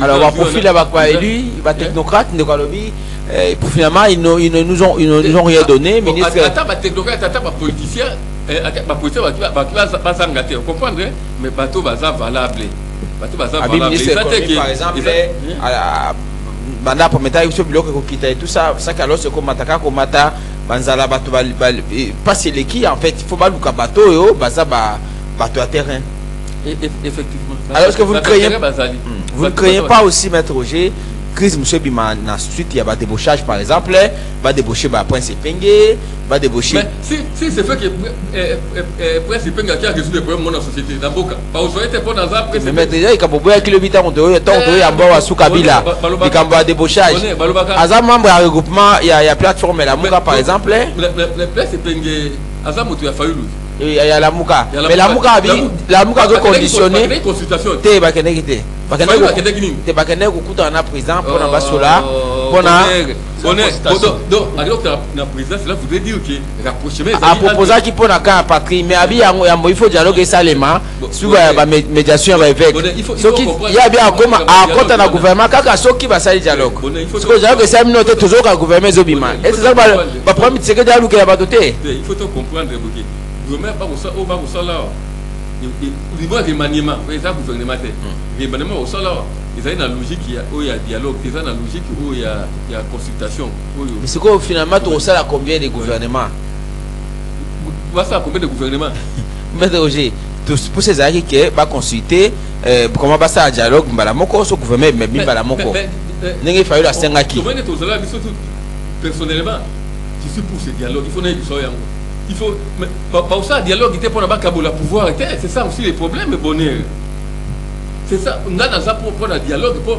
alors, on profile là-bas élu, les technocrates, pour finalement, ils nous ont rien donné. Ministre. Attends, les technocrates, attends, les politiciens, vous comprenez? Mais bateau baza valable. Bateau baza valable. Par exemple, banda pour mettre sur le bloc qui et tout ça, ça alors c'est comme attaquer comme mata, banzala bateau pas c'est les qui en fait, il faut pas le bateau yo, baza bateau à terrain. Effectivement. Alors est-ce que vous ne craignez pas aussi, Maître Roger, crise M. Bima, ensuite il y a des débauchages par exemple, va débaucher Prince Epenge, va débaucher. Mais si c'est fait que Prince Epenge qui a résolu le problème dans la société, dans Boka, pas aux soirées, pas dans un Prince Epenge. Mais Maître Roger, il y a beaucoup de kilomètres en bas à Soukabila, il y a des débauchages. À un membre à regroupement, il y a plateforme, la Mouka par exemple. Le Prince Epenge, à un moment, il a fallu. Il y a la Mouka. Mais la Mouka a conditionné. T'es bakenegité. T'es bakenegité au coup dans la prison pour la basola. Pour donc, alors que la présidence, cela voudrait dire que rapprochement. À proposer qu'il peut la carte patrie, mais il faut dialoguer salement sur la médiation avec. Il y a bien comment à compte dans le gouvernement, quand ce qui va salir dialogue. Ce que le dialogue, c'est noté toujours qu'un gouvernement Zobima. Et c'est ça que le premier c'est que le dialogue est abattu. Il faut comprendre. Le gouvernement va au salaire. Au niveau des maniements, il y a un gouvernement. Les maniements au salaire. Il y a une logique où il y a dialogue, il y a une logique où il y a consultation. Mais c'est quoi finalement tu ressembles à combien de gouvernements? Tu ressembles à combien de gouvernements? Maître Roger, pour ces avis qui va consulter, comment va ça à dialogue, Mbalamoko, ce gouvernement, mais Mbalamoko. Il fallu la Sengaki. Personnellement, je suis pour ce dialogue. Il faut que nous soyons. Il faut. Mais pas ça, dialogue, il était pour la pouvoir. C'est ça aussi les problèmes, bonheur. C'est ça, on a dans ça pour prendre un dialogue, pour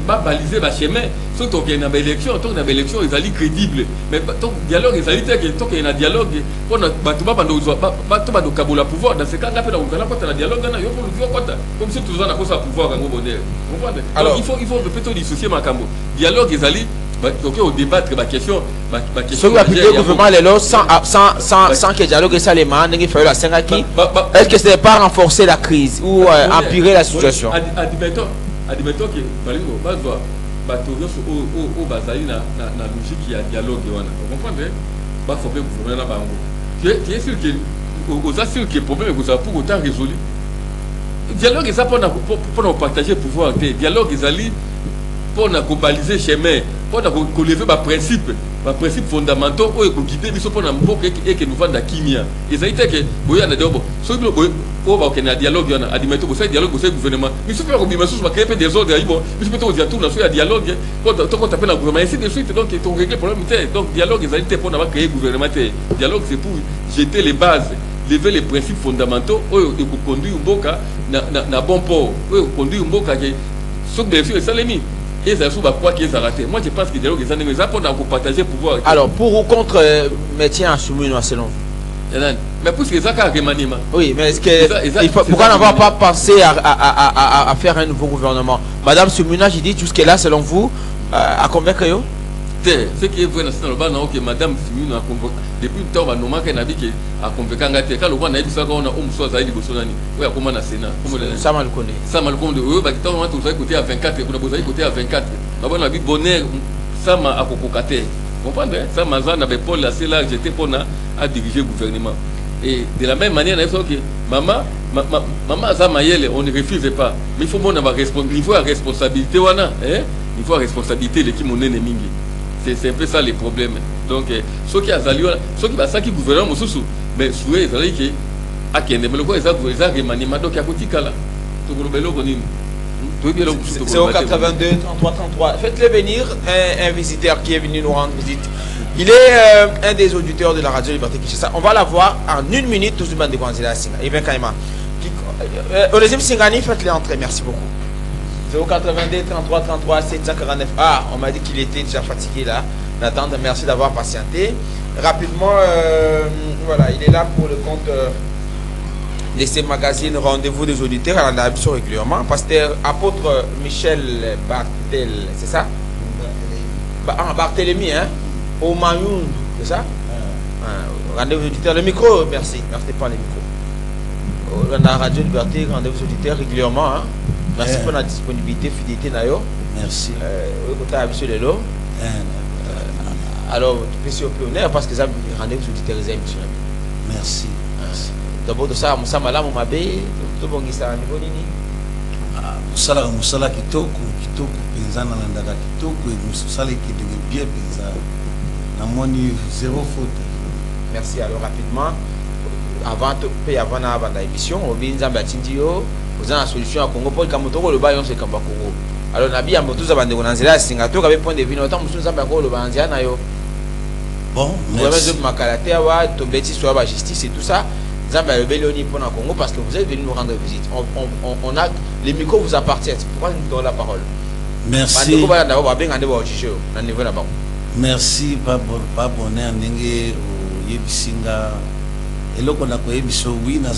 pas baliser le chemin. Surtout qu'il y a une élection, tant qu'il y a une élection, ils sont crédibles. Mais tant que dialogue, ils sont qu'il y a un dialogue, pour ne pas de la pouvoir. Dans ce cas, on a fait un dialogue, il faut le dire comme si tout le monde a un pouvoir. Alors, il faut peut-être dissocier ma cambo. Dialogue, ils allaient. Donc, au débattre, ma question. Ce qui va appliquer le gouvernement, sans que le dialogue soit les mains, il faut la Sengaki. Est-ce que ce n'est pas renforcer la crise ou empirer la situation? Admettons que Balingo, au Bazali, na logique qui a dialogue. Vous comprenez? Il faut que le gouvernement. Tu es sûr que le problème est pour autant résolu. Le dialogue est ça pour partager le pouvoir. Le dialogue est allé pour globaliser le chemin, pour lever les principes fondamentaux pour guider les gens et que nous vendons la chimie. Et ça a été que vous avez ceux qui ont un dialogue, il y a un dialogue au gouvernement. Mais si vous créer des ordres, mais si vous avez un dialogue, quand on appelle un gouvernement, ainsi de suite, donc ils ont réglé le problème. Donc, dialogue, ils ont été pour créer le gouvernement. Dialogue, c'est pour jeter les bases, lever les principes fondamentaux, et pour conduire un boca dans bon port, pour conduire un boca qui est ce que les salés. Et ça quoi qu'ils ont raté. Moi je pense que dialogue est ça pour partager le pouvoir. Alors pour ou contre maintien en Soumouino selon vous? Mais pour ce que ça a remaniement. Oui, mais est-ce que pourquoi n'avoir pas pensé à faire un nouveau gouvernement? Madame Soumouino, j'ai dit jusque là selon vous à convaincre yo? Ce qui est vrai dans le bas, que Madame Soumouino a convoqué depuis le temps, on a dit a convoqué quand le roi n'a dit ça on a soit Zaïdi Bolsonaro. Oui, comment on a Sénat. Ça mal connaît. Ça mal connaît. Oui, bah quand on a tous côté à 24, on a besoin côté à 24. On a vu bonheur, ça m'a à cococater. Vous comprenez? Ça m'a avait Paul là, c'est là j'étais pour à diriger le gouvernement. Et de la même manière, on a dit que maman Zamayel, on ne refuse pas. Mais il faut avoir responsabilité, il faut responsabilité l'équipe mon ennemi. C'est un peu ça les problèmes. Donc, ceux qui ont ça qui gouvernement, mais souhait, akende mais le quoi ça remaniement donc ya kotikala to ko lobelo ko nini to bien 082 33 33 faites-le venir un visiteur qui est venu nous rendre visite. Il est un des auditeurs de la radio Liberté Kinshasa. On va la voir en 1 minute tout le monde de Kwanzela Singa. Et bien Kaima. Onésime Singani, faites-le entrer, merci beaucoup. 082 33 33 749. Ah, on m'a dit qu'il était déjà fatigué là. Nathan, merci d'avoir patienté. Rapidement, voilà, il est là pour le compte de ces magazines Rendez-vous des auditeurs à la mission régulièrement. Pasteur apôtre Michel Barthel, c'est ça? Barthélemy, hein? Au Mayoun, c'est ça? Rendez-vous des auditeurs. Le micro, merci. Merci pas le micro. Dans la radio Liberté, Rendez-vous des auditeurs régulièrement. Hein? Merci pour la disponibilité, fidélité, Nayo. Merci. Monsieur Lelo. Alors, tu peux être honneur parce que ça Rendez-vous des auditeurs. Merci. D'abord de ça, Moussa Malam, Mabé, tout bon qui ça niveau nini. Musala kitoko penza na ndaka kitoko et musala qui devait bien penza. Na moni zéro faute. Merci. Alors rapidement, avant l'émission, on vient d'Amba Tindio, vous avez la solution à Congo pour le Kamotoko, le baillon c'est Kamba Congo. Alors Nabi a moto zabande konanzela Singato avec point de vue autant musu zamba ko le bandia na yo. Bon, merci. Vous avez makalaté wa tobeti soit la justice et tout ça. Zamba le Béloni pour le Congo parce que vous êtes venu nous rendre visite. On a les micros vous appartiennent. Pourquoi nous donnons la parole? Merci. Merci pas bonheur ndenge yebisinga eloko na koyebiso wi na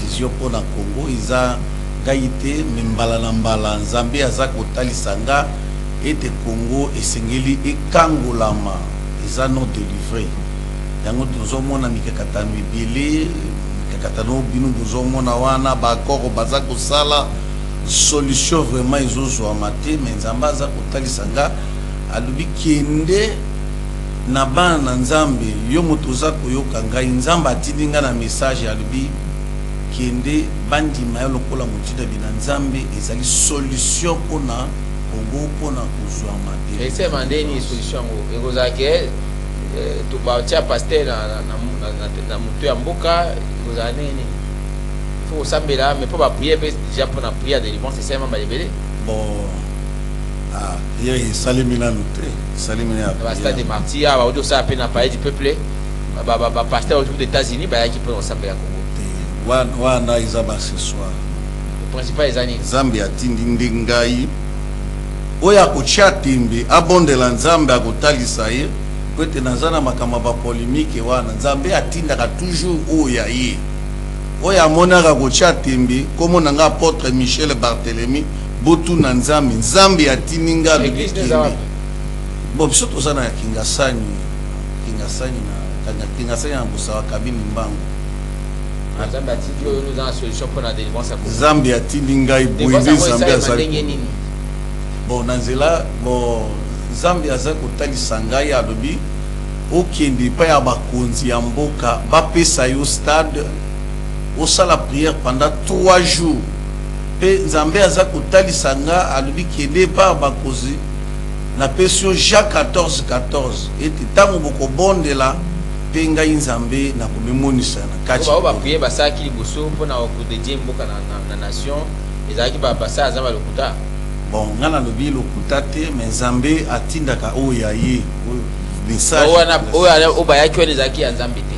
vision pour na Congo iza gaité mbala na mbala Nzambe aza kotalisanga ete Congo esengeli ekangolama iza non délivré yango tozomona mikakatano ebele mikakatano binu tozomona wana bakoro baza kosala solution vraiment ezozwama te mais Nzambe aza kotalisanga alubi kende na bana Nzambe yo moto oza koyoka ngai Nzambe atindi nga na message alubi kende bandima yo lokola motinda bina Nzambe ezali solution pona Congo pona kozwama te. Ese mandeni solution ngo ekozake to ba tia pasteur na mutu ya mboka ekozana nini? Il faut sambela mais pas prier déjà pour la prière de délivrance c'est seulement balebele. Bon ah, il salimina noté, salimina. Basta de martyrs, ba odio ça peine à parler du peuple. Ba pasteur aux États-Unis ba qui peut ensemble à Congo. Wana izaba ce soir. Le principal est ani. Nzambe atindi ndingai. Oya kocha timbe abondela Nzambe akotalisa ye. Kwete nazana makama ba polémique wana Nzambe atinda ka toujours oya ye. Oya monaka kocha timbe comme nanga apôtre Michel Barthélemy. Botu na Nzambe atininga bon biso tozana ya Kingasani na Busawa kabini mbango Nzambe atiki oyo nous avons solution pour la délivrance à Congo. Nzambe atininga iboyi Nzambe azali bon nanzela bon Nzambe aza kotalisa ngai alobi okende pa ya bakonzi ya mboka bapesa yo stade osala prière pendant 3 jours. Pe Nzambe aza kotalisa nga alobi kende pa bakozi na pesio Jacques 14 ete tango bokobondela pe ngai Nzambe na komemonisa na kati ba prier basaki liboso mpona kodedie mboka na nation ezalaki basa azamba lokuta bon ngana lobi lokuta te mais Nzambe atindaka oya ye message o bayaki wana ezalaki ya Nzambe te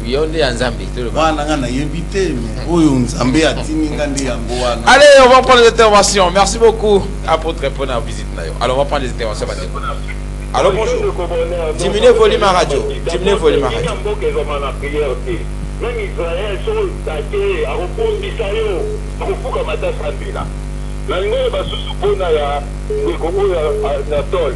yonde Nzambe to le wana ngana yebite mais oyo Nzambe atininga ndi yango wana. Allez, on va prendre les interventions. Merci beaucoup pour répondre à la visite. Alors on va prendre les interventions. Allô, bonjour. Diminuez le volume à radio. Diminuez le volume à radio. Même Israël sont attaqués à répondre d'Israël à refuka matasa mbila. La ngone basusu pona ya Congo ya Natol.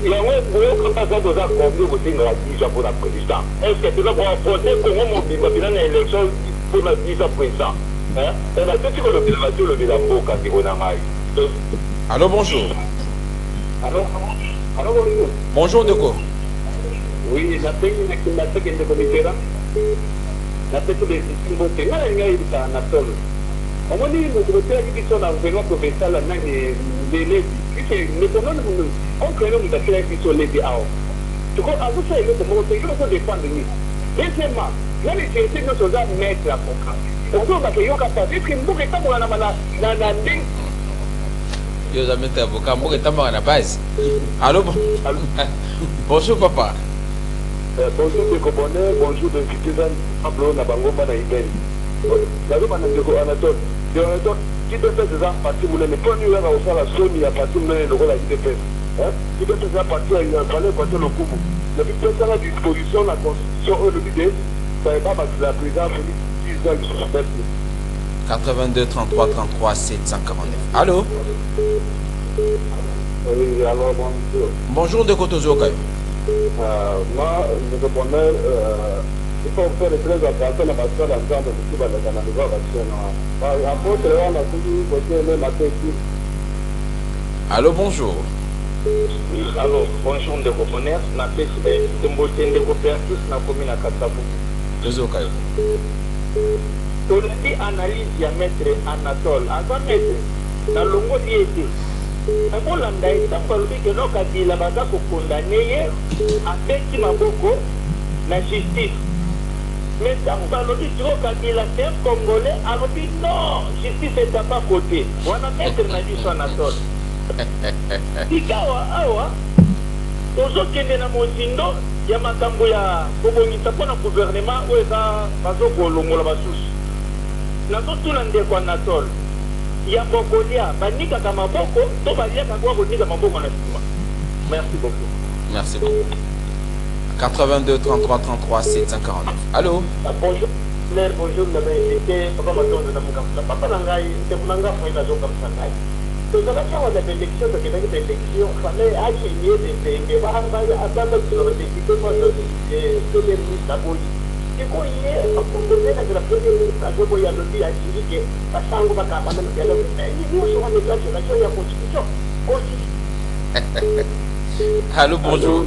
yango boyoka mpaka toza combien kotinga déjà pour la président. Est-ce que tu vas pouvoir affronter Congo mobimba bina na élection pour la visa président? Hein? On a tout que l'observation le bila mboka ndiko na ngai. Allô, bonjour. Allô bonjour. Bonjour Ndeko. Oui, na teki ndeko mikera. Na teki de simbote na ngai ta na tolo. Omoni mokotela kibiso na gouvernement provincial na ngi lelebi. Mais comment on crée une affaire qui sont les dehors. Tu crois, à vous, ça, il faut défendre nous. Deuxièmement, na légèreté nyonso oza maître avocat ozoba ke yoka pa etre mboka etambola na ndenge Yo za maître avocat mboka etambola na base. Allô? Bonjour papa. Bonjour Ndeko Bonheur, bonjour de citoyen Pablo na Bangomba na Ibeni. Nazoma na Ndeko Anatole. Ndeko Anatole, IDPS eza parti monene. Mpo nini oyaka kosala soni ya parti monene lokola IDPS. IDPS eza parti ya fallait parti lokumu. Depuis pesanga disposition na constitution oyo lobi de bayeba bakila président Félix 10 ans lisusu pesi. 82 33 33 749. Allô? Oui, alors bonjour. Bonjour de Kotozoka. Moi, Ndeko Bonheur, il faut faire très attention à parce que l'ensemble de tout le Canada va passer. Apôtre, on a toujours côté même matin ici. Allô, bonjour. Oui, alors, bonjour Ndeko Bonheur, na PSB, Tembote Ndeko Pertus, na commune à Katsavu. Tozoka. Tolandi analyse ya maître Anatole. Asa maître, na longo liete. Nakolanda etambo alobi ke no Kabila baza kokondane ye apesi maboko na justice. Mais ntango balobi tiro Kabila c'est un Congolais alobi non, justice etapa kote. Wana maître na biso Anatole. Ikawa awa tozokende na mozindo ya makambo ya kobongisa mpona gouvernement oyo eza bazokolongola basusu. Nazotuna Ndeko Anatole. Ya bokolia banikaka maboko to baliaka kwa konika maboko na sima. Merci beaucoup. Merci beaucoup. 82 33 33 749. Allô? Bonjour. Bonjour, c'était papa Matonde na mukamsa. Papa nangai, c'est pour nanga foi na zoka msangai. Donc ça va faire des élections, des élections, fallait aligner des pays, ba hanga atanda sur les équipes de l'État. Il faut y aller à proposer la première ministre à Gobo Yalobi à Chilique, à Sango Bakaba, nous sommes en déclaration de la Constitution. Allô, bonjour.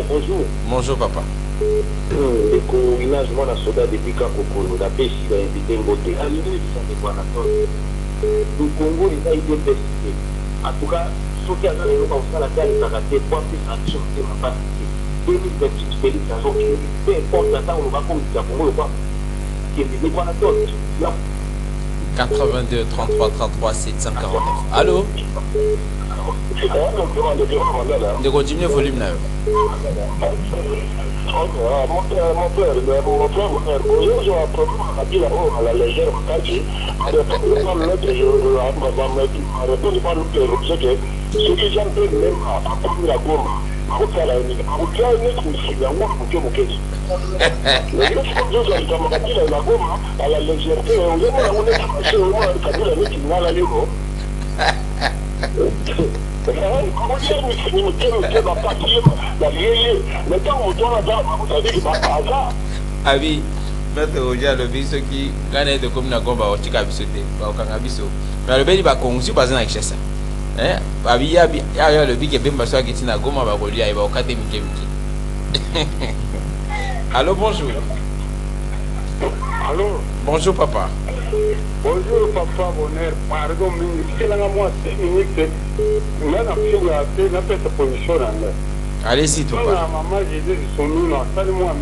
Bonjour. Bonjour, papa. Le village, moi, la soldat depuis Kakoko, la paix, il a invité une beauté. À l'idée, ils sont des Guanatons. Le Congo, il a été décidé. En tout cas, ce qui a donné le Congo, la terre, il a raté, pour plus d'action, c'est ma partie. 2028 Félix Azokiri, peu importe la temps où on va comme ça, pour le quoi, qui est des Guanatons. 82 33 33 749. Allô? De continuer volume là. Mon frère, j'ai un problème à la légère, ce que j'entends même à prendre la gomme, à la légèreté, ah oui, maître Roger le biso qui gagne de comme na gomba otika biso te ba okanga biso mais le beli ba konzi ba zana kishesa ba biya ya le bige bemba so akiti na goma ba kolia ba okate mike mike. Allô, bonjour. Allô. Bonjour papa. Bonjour papa Bonheur. Pardon, mais moi 5 minutes. Là na figa te na pesa position là. Allez-y tout papa. Maman j'ai dit son nom, ça moi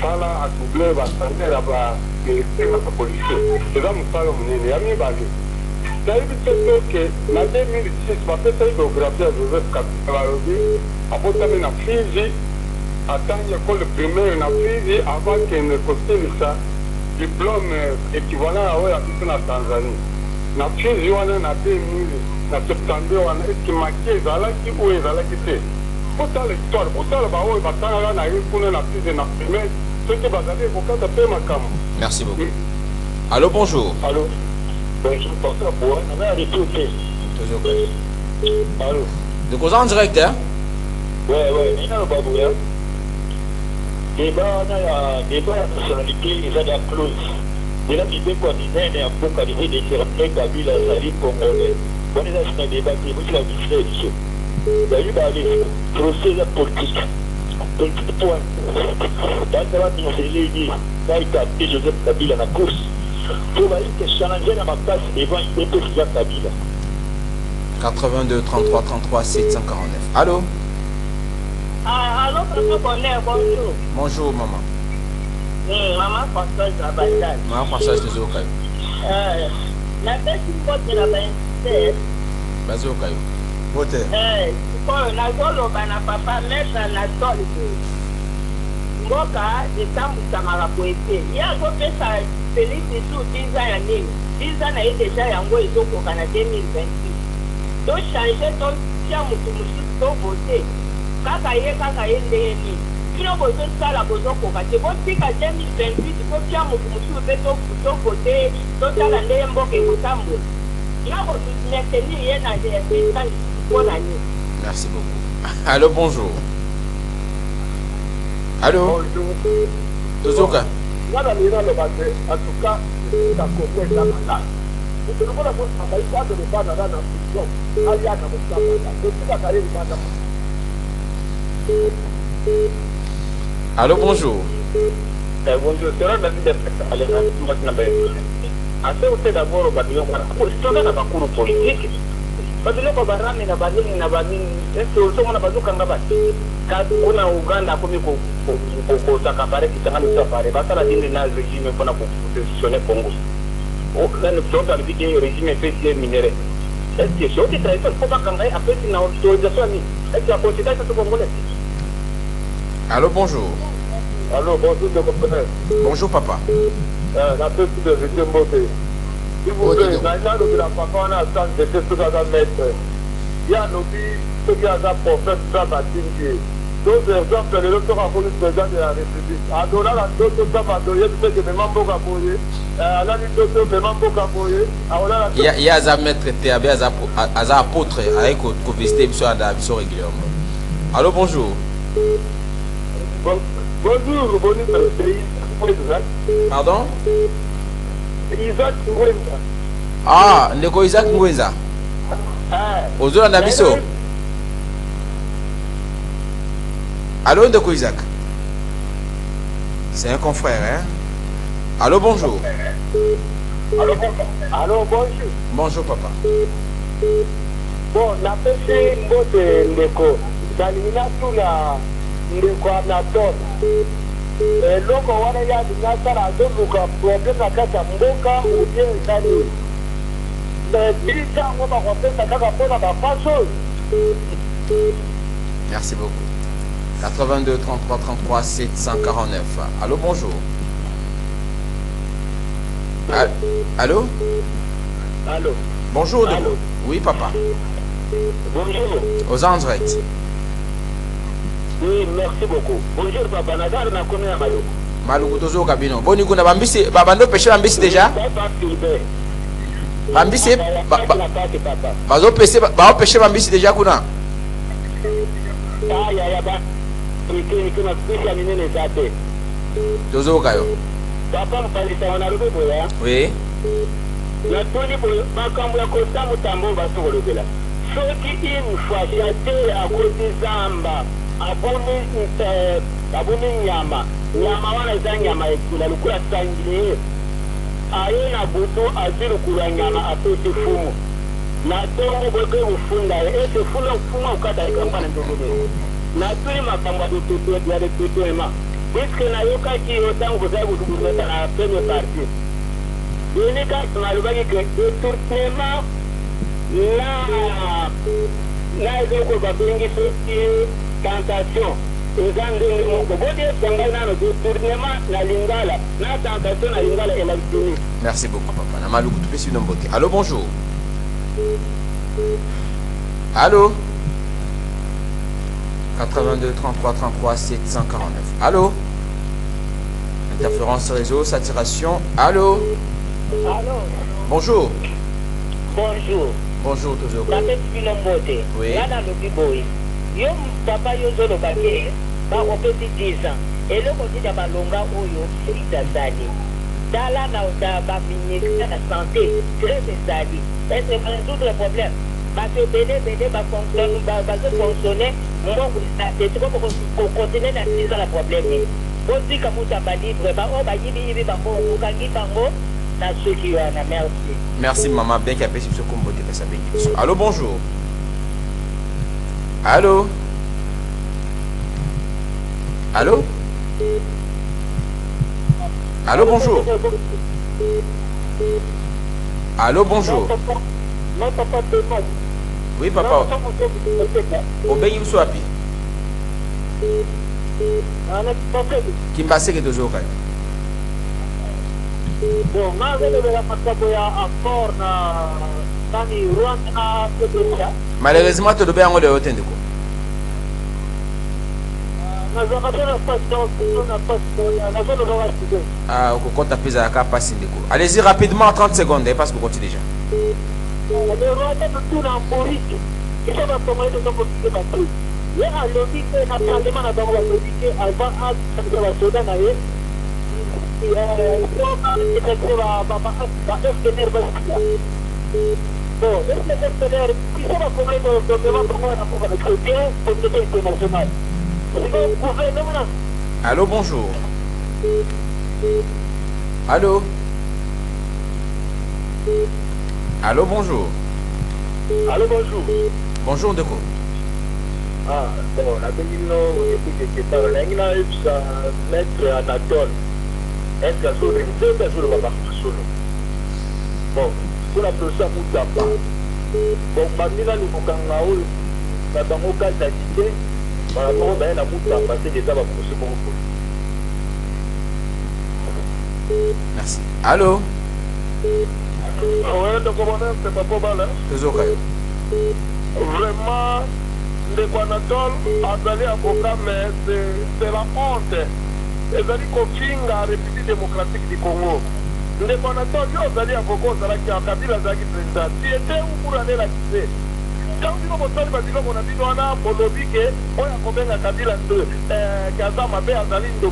sala a doublé bastante la ba que la police. C'est là mon sala monene ya mi bagi. D'ailleurs c'est que na 2016 ma pesa biographie à Joseph Kabila après na Fiji attendre l'école primaire na Fiji avant qu'il ne postule ça diplôme équivalent à oya na Tanzanie. Na Fiji wana na 2000 na 72 wana estimaki ezalaki ou ezalaki te. Pour ça l'histoire, pour ça le baron va t'en aller na une na plus de na primaire, ce qui va aller au cas de paix ma cam. Merci beaucoup. Allô, bonjour. Allô. Bonjour, pasteur pour on a retourné. Toujours prêt. Allô. De quoi en direct hein? Ouais, il y a le babouya. Débat na débat nationalité, ils ont des clauses. De la Bible quoi disait et un peu qualifié de faire Kabila Zali congolais. On est dans un débat qui est la différence. Il y a eu des procès politiques. Petit point. Dans la ministère, il a été Joseph Kabila dans la course. Pour aller te challenger dans ma place devant une président Kabila. 82 33 33 749. Allô? Allô, papa Bonheur, bonjour. Bonjour maman. Maman Françoise Abandane. Maman Françoise Tozoka. La personne qui la baisse. Bazoka. Vote. La zolo bana papa mettre la sol. Mboka etambusamaka poete ye azopesa Félix sur 10 ans ya nini 10 ans na ye deja yango ezokoka na 2028 tochange totia motu mosusu tovote kaka ye ndenge nini bino bozosala bozokoka te botika 2028 totia motu mosusu mpe tovote totala ndenge mboka ekotambola ya bomaintenir ye na esika mpona nini. Merci beaucoup. Allô, bonjour. Allô? Tozoka. Nana lina le base, en tout cas, la Congo est malade. Nous devons la voir à Baïka de ne pas dans la prison. Alia na Moussa, de tout la carrière de madame. Allô, bonjour. Bonjour, c'est un ami de Alexandre. Assez aussi d'abord au bâtiment, c'est un ami politique. Badiloko barame na badini na badini ese usoma bazuka ngabati kuna Uganda kumi ko takabare kitanga safari basala dini na régime pona ko positionner Congo o kana tota video régime FCE minere est-ce que c'est très très pas kanga après na autorisation ni est-ce que la constitution c'est congolais. Allô, bonjour. Allô, bonjour de compreneur. Bonjour papa. La petite de Vitembote. S'il vous plaît, dans le la papa, on a 100 mètres. Il y a nos filles, ceux qui ont un prophète, ça va dire. D'autres exemples, le docteur a voulu président de la République. À donner la docteur, ça va donner, c'est que même beaucoup à boyer. À la nuit, docteur, même beaucoup à boyer. Il y a un maître traité avec un apôtre avec qu'on visite sur la mission régulièrement. Allô, bonjour. Bonjour, bonjour, pardon? Isaac Ngweza. Ah, ndeko Isaac Ngweza. Ozola na biso. Allô, ndeko Isaac. C'est un confrère, hein? Allô, bonjour. Allô, bonjour. Bonjour, papa. Bon, na pesi mbote ndeko. Dalina tula ndeko Anatole. Loko wana ya dinasara azobuka problème na kata mboka udie nani bisa ngoma kwa pesa kaka pona ba faso. Merci beaucoup. 82 33 33 749. Allô, bonjour. Allô? Allô. Bonjour. Allô. Oui, papa. Bonjour. Aux en direct. Oui, merci beaucoup. Bonjour papa, Nadal na komi ya Maluku. Maluku tozo kabino. Boni kuna bambisi babando pêcher bambisi déjà? Bambisi bazo pêcher bambisi déjà kuna? Ah ya ba. Kuna pêcher minene zate. Tozo kayo. Papa mpalisa wana rubo boya. Oui. Na toni boya makambo ya kosa mutambo basokolobela. Soki une fois j'étais à côté Zamba. Abuni nyama wana za nyama ekula lukula sangiye aye na butu azirukula nyama atoti fumu na tongo boke ufunda ese fula fumu ukata ikamba ndogobele na tuli makamba dutu ya dutu ema puisque na yoka ki yotango za kudukuza na première partie unika tunalubaki que détournement na ezoko babengi soki tentation ezandenge moko bodi esanga nano détournement na lingala na tentation na lingala elabituni. Merci beaucoup papa. Na maluku tupesi no mbote. Allô, bonjour. Allô? 82 33 33 749. Allô? Interférence réseau, saturation. Allô? Allô? Bonjour. Bonjour. Bonjour toujours. Oui. Yo papa yo zolo bake ba opesi 10 ans et le côté de balonga oyo itazali dala na oda ba ministre de la santé très ezali est ce résoudre le problème parce que bene ba fonctionner mbongo c'est ko continuer na 6 ans le problème aussi comme ça ba libre ba o ba yibi bango ukangi bango na ceux wana. Merci. Merci maman bien qu'à pesi ce combo de sa bénédiction. Allô, bonjour. Allô? Allô? Allô, bonjour. Allô, bonjour. Oui, papa. Obengi Mswapi. Kimbase que toujours quand bon, malheureusement, tu dois avoir de haut tendu. Ah, on compte appeler à la capacité. Allez-y rapidement en 30 secondes, parce que continue déjà. Allô, bonjour. Allô. Allô, bonjour. Allô, bonjour. Bonjour, Ndeko. Ah, bon, la bénine, je parle, maître Anatole. Est-ce que deux personnes vont partir solo? Bon, pour la personne, vous n'avez pas. Bon, Mamina, nous avons un cas d'activité. Par rapport à la moutarde, parce que déjà, va pousser beaucoup. Merci. Allô. Oui, donc, c'est pas pour mal. Toujours quand même. Vraiment, les Guanatol a allé avocat, mais c'est la honte. Ils allaient confier la République démocratique du Congo. Les Guanatol, ils allaient avocat, qui a Kabila Zaki président. Tu étais où pour aller la quitter? Quand tu vas montrer les gens qu'on a dit, on a Bolobi, on a combien de Kabila 2, Kazama, Azali, Ndo.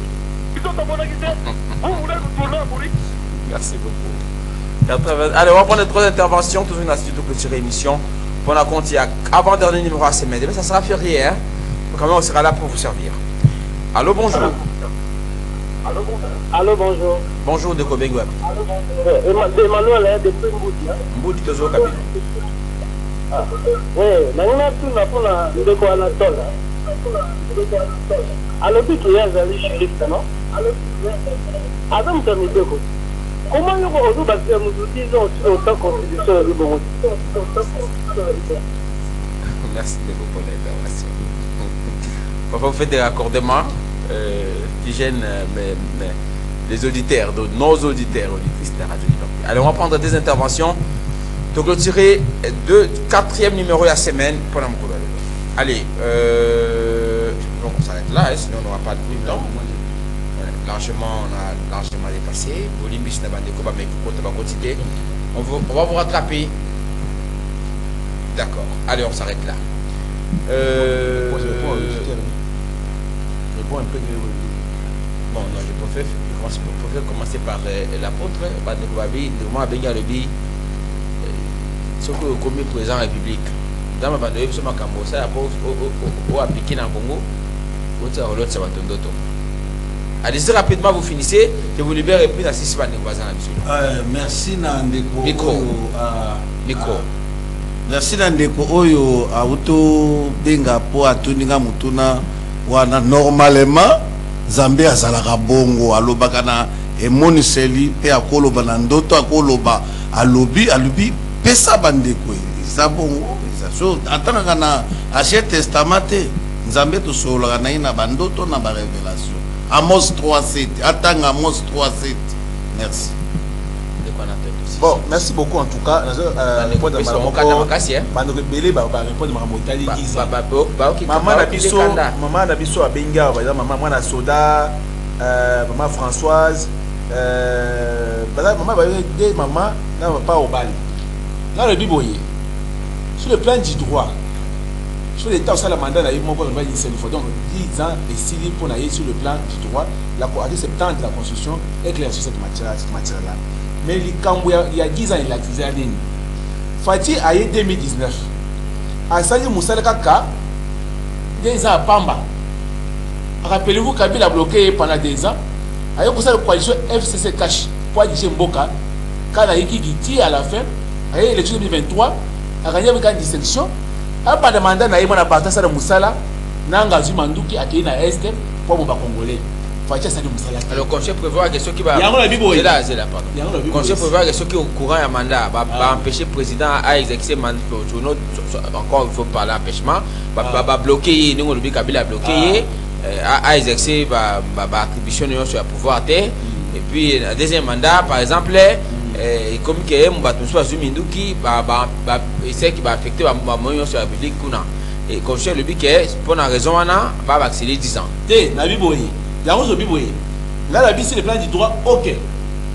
Ils sont en bonne quitté. Vous voulez nous tourner à Bouri? Merci beaucoup. Allez, on va prendre les 3 interventions, toujours une astuce de clôture émission. Pour la compte, il y a avant-dernier numéro à semaine. Mais ça sera férié, hein. Donc, quand même, on sera là pour vous servir. Allô, bonjour. Allô, bonjour. Allô, bonjour. Bonjour, de Kobengwa. Emmanuel, hein, depuis Mboudi. Mboudi, toujours Kabila. Oui, mais on a tout pour la Ndeko Anatole. Alors, puis qu'il y a un chérif, non? Adam Tamideko. Comment vous disons autant constitution de l'Uburundi? Merci beaucoup pour l'intervention. Parfois, vous faites des raccordements qui gênent les auditeurs, nos auditeurs, auditrices de la radio. Allez, on va prendre des interventions. De clôturer 4e numéro de la semaine pour la Moukoula. Allez, donc on s'arrête là, hein, sinon on n'aura pas de plus de temps. Largement, on a largement dépassé. Olimbis n'a pas de combat, mais on va continuer. On va vous rattraper. D'accord. Allez, on s'arrête là. Bon, non, je préfère commencer par l'apôtre. Ce que le commis président de la République, dans ma bande, je me suis ça au appliqué dans le Congo, ça va tomber. Allez-y rapidement, vous finissez, je vous libère et puis la 6 semaines. Merci Nandeko. Micro. Merci Nandeko Oyo auto benga po atuninga mutuna wana normalement Zambia azalaka bongo alobaka na emoniseli pe akoloba na ndoto akoloba alobi pesa bandeko eza bongo eza so atanga na Ancien Testament Nzambe to soloka na ina bandoto na ba révélation Amos 3:7 atanga Amos 3:7. Merci. Bon, merci beaucoup en tout cas. Répondre maman Nabiso à Benga, maman na Soda, maman Françoise, maman n'a pas au bal. Là, le biboyer, sur le plan du droit, sur l'état où ça la mandat, il y a donc 10 ans et 6 livres pour aller sur le plan du droit, la septembre de la Constitution est claire sur cette matière-là. Mais il y a 10 ans, il a accusé à Nini. Fatih a eu 2019. A Sali Moussala Kaka, 2 ans à Pamba. Rappelez-vous, Kabila a bloqué pendant 2 ans. A eu la coalition FCC Cash pour Adjé Mboka. Quand il a eu qui à la fin, a eu l'élection 2023, a gagné avec une distinction. A pas demandé à Naïma Batassa de Moussala, Nanga Zumandouki a été dans l'Est pour les Congolais. Fatia ça de alors conseil prévoit que ceux qui va c'est là pardon conseil prévoit que ceux qui au courant un mandat va empêcher le président à exercer mandat encore il faut parler empêchement va bloquer nous le Kabila bloquer à exercer va attribution sur le pouvoir et puis le deuxième mandat par exemple comme que Mbatumso Azuminduki c'est qui va affecter la moyen sur la République et conseil le but que pour une raison va accélérer 10 ans il y a un biboye. Là, la BC, le plan du droit, ok.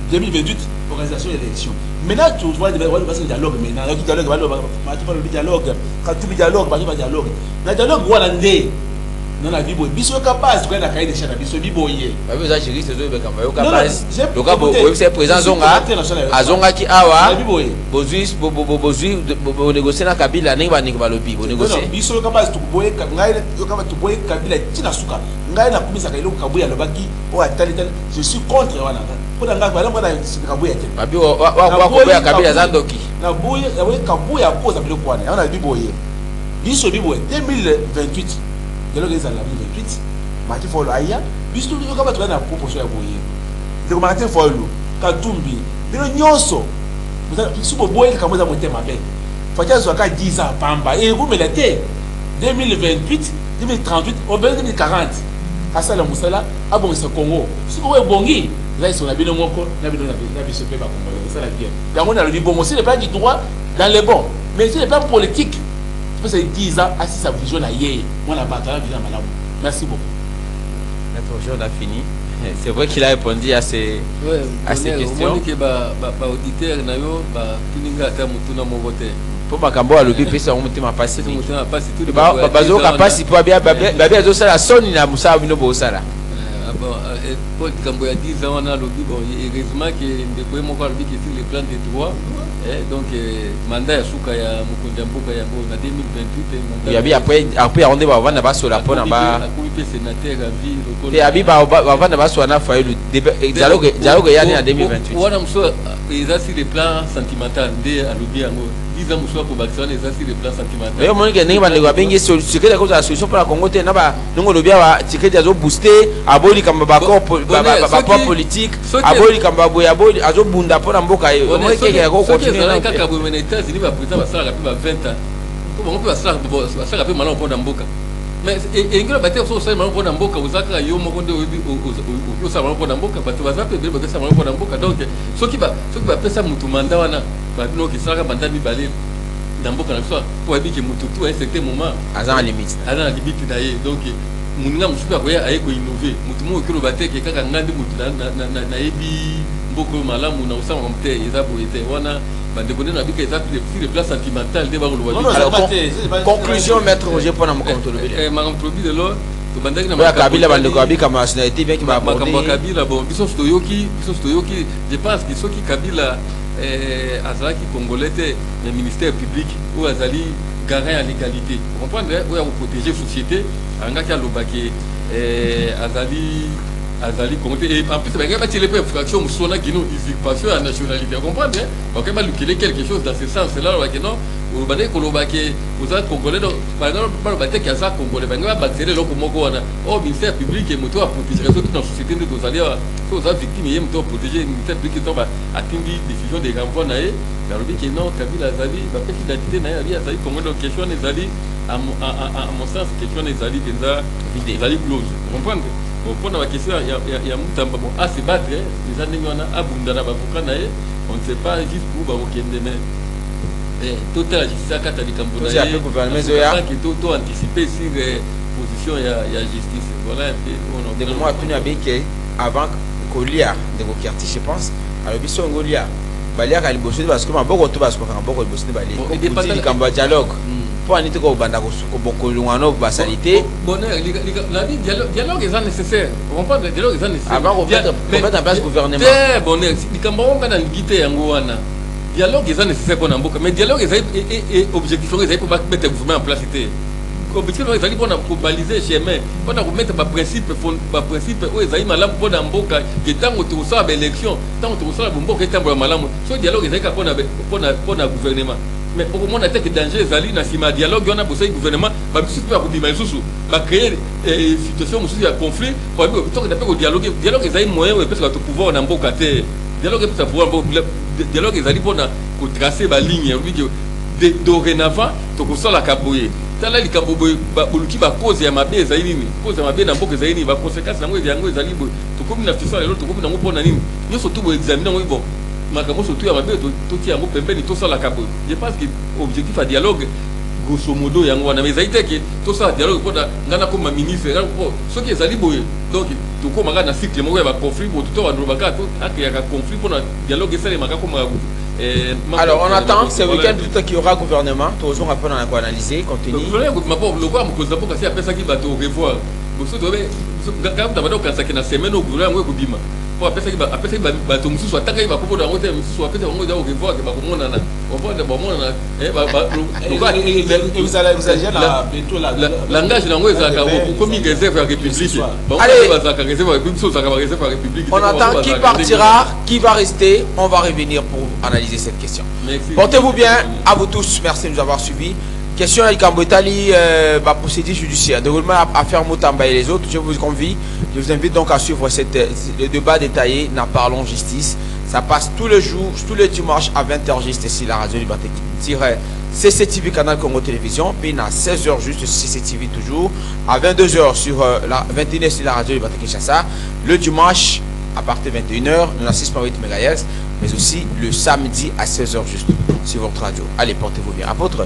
2028, organisation de l'élection. Maintenant, tu vois, il va y avoir un dialogue. Maintenant, il y a un dialogue. Quand tu dialogue, il y a un dialogue. Le dialogue, il y a un dialogue. Non, la biboye. Biso est capable de faire des chaînes. Biso biboye. Vous avez chéri, c'est eux qui sont capables. Le cas, vous savez, président Zonga, à Zonga qui a, vous négociez dans Kabila, vous négociez. Vous négociez. Biso est capable de boyer Kabila, Tinasuka. Je suis contre dialogue est à la 2028. Martin Folo Aya, biso yo kaba tuna proposition ya boye. De Martin Folo, Katumbi, de nyonso. Biso boye kama za motema be. Fatia zo ka 10 ans pamba et vous me l'été 2028, 2038, au 2040. Asa la musala abongisa Congo. Si vous bongi, là ils sont na bino moko, na bino na biso pe ba Congo. Ça la bien. Yango na le bon aussi le plan du droit dans les bons. Mais c'est le plan politique. C'est 10 ans à sa vision à hier. Moi, la bataille, merci beaucoup. Notre jour a fini. C'est vrai qu'il a répondu à ces questions. Pour ma cambo à l'objet, c'est un mouvement passé. Bazo capacité pour bien, bien, bien, ça la sonne, il a moussa vino bosala. Pour le cambo à 10 ans, on a l'objet. Heureusement que nous pouvons voir le sur les plans des droits. Donc mandat ya suka ya mukonja mboka ya ngo na 2028 ya bi après on va vendre ba sur la pona ba comité sénateur à vie le et abi ba vendre ba sur na fa le dialogue ya ni en 2028 wana mso ils assis les plans sentimental de à l'objet ngo disons mso ko bakson les assis les plans sentimental mais mon que ninga ndeko bengi secret la cause la solution pour la Congo te na ba ngo lobia wa secret ya zo booster aboli kamba ba corps politique aboli kamba boya aboli azo bunda pour mboka yo mo ke ya ko kaka boye na États-Unis ba président basala pe ba 20 ans comment on peut basala pe malon pour mboka mais et ngela baté so ça malon pour mboka uzaka yo moko nde o ça malon pour mboka bato bazape be ba ça malon pour mboka donc soki ba pesa mutu manda wana ba no ki saka banda bi balé na mboka na so pour habiter mutu tout à un certain moment azan limite d'ailleurs donc muninga musuka ko ya ayeko innover mutu mo kilo baté ke kaka ngandi mutu na ebi mboko malamu na usama mte eza boyete wana bandekone na bika eza les places sentimentales de bango alors conclusion maître Roger pour na mokonto le makamtobi de lo to bandaki na Kabila bandeko abika ma nationalité bien qui va aborder Kabila bon biso stoyoki je pense que soki Kabila azalaki congolais te le ministère public ou azali garant à l'égalité comprendre ou ya protéger société angaki alobaki azali compté et en plus il va tirer les infractions musona qui nous usurpation à nationalité comprendre donc il va lui quelque chose dans ce sens là que non au bande kolobaki aux autres congolais par exemple par bande qui a ça congolais ben va battre le komoko wana au ministère public et moto à protéger toute la société de aux alliés aux autres victimes et moto protéger ministère public qui tombe atteindre décision des renvois naé dans le que non Kabila azali ba petite identité naé azali congolais donc question les alliés à mon sens question les alliés déjà les close comprendre bon pour la question il y a mutamba bon à se battre les années on a abunda na bavuka naé on ne sait pas juste pour ba okende mais total justice kata di kambo naé qui tout anticiper sur position ya justice voilà un peu on de moi tenu avec avant Kolia de Gokarti je pense à l'obisson Golia balia ka liboso parce que maboko to parce que maboko liboso bali ko di kambo dialogue pour anite ko banda ko boko lungano basalite bonheur la vie dialogue est nécessaire on parle de dialogue est nécessaire avant qu'on mettre en place gouvernement bonheur di kambo on bana ngite yango wana dialogue est nécessaire pour mboka mais dialogue est objectif est pour mettre gouvernement en place c'était objectif est pour baliser chemin pour mettre ba principe où ezali malamu pour mboka que tango to ça ba élection tango to ça mboka etambola malamu so dialogue est pour gouvernement mais au moment d'attaque danger ezali na sima dialogue on a bossé gouvernement ba bisu pe akubima lisusu ba créer situation mususu ya conflit pour que to que au dialogue ezali moyen ou parce que pouvoir na mboka te dialogue pour pouvoir dialogue ezali pour na ko tracer ba ligne oui que dorénavant to ko sala kaboye tala likambo ba buluki ba cause ya mabe ezali nini cause ya mabe na mboka ezali nini ba conséquences nango ezali bo to komi na situation lelo to komi nango pona nini yo surtout bo examiner ngo bon makambo surtout ya mabe to tia ngo pembeni to sala kaboye je pense que objectif à dialogue grosso modo yango wana mais zaite que to sala dialogue pour ngana comme ministre pour ce qui ezali boye donc to ko manga na cycle moko ya ba conflit pour tout to ba ka to akya ka conflit pour na dialogue ça les maka comme alors on attend ce week-end tout qu'il y aura gouvernement toujours un peu dans quoi analyser continue le gouvernement le quoi me cause pas kasi après ça qui va te revoir boso to be quand tu vas donc ça qui na semaine au gouvernement ko bima pour après ça ba to musu soit taka ba ko do ngote musu soit peut-être ngo da au revoir que ba ko mona na on va de ba mona vous allez là bientôt là langage na ngo za ka ko mi réserve à république allez ba za ka réserve à république so za ka réserve à république on attend qui partira qui va rester on va revenir pour analyser cette question. Portez-vous bien, à vous tous, merci de nous avoir suivis. Question à Kambotali, procédure judiciaire. Déroulement à faire Moutamba et les autres, je vous invite donc à suivre le débat détaillé dans Parlons Justice. Ça passe tous les jours, tous les dimanches à 20h juste ici, la radio Liberté CCTV Canal Congo Télévision, puis à 16h juste CCTV toujours, à 22h sur la 21h sur la radio Liberté Kinshasa, le dimanche à partir de 21h, 96.8 MHz, mais aussi le samedi à 16h juste sur votre radio. Allez, portez-vous bien. Apôtre,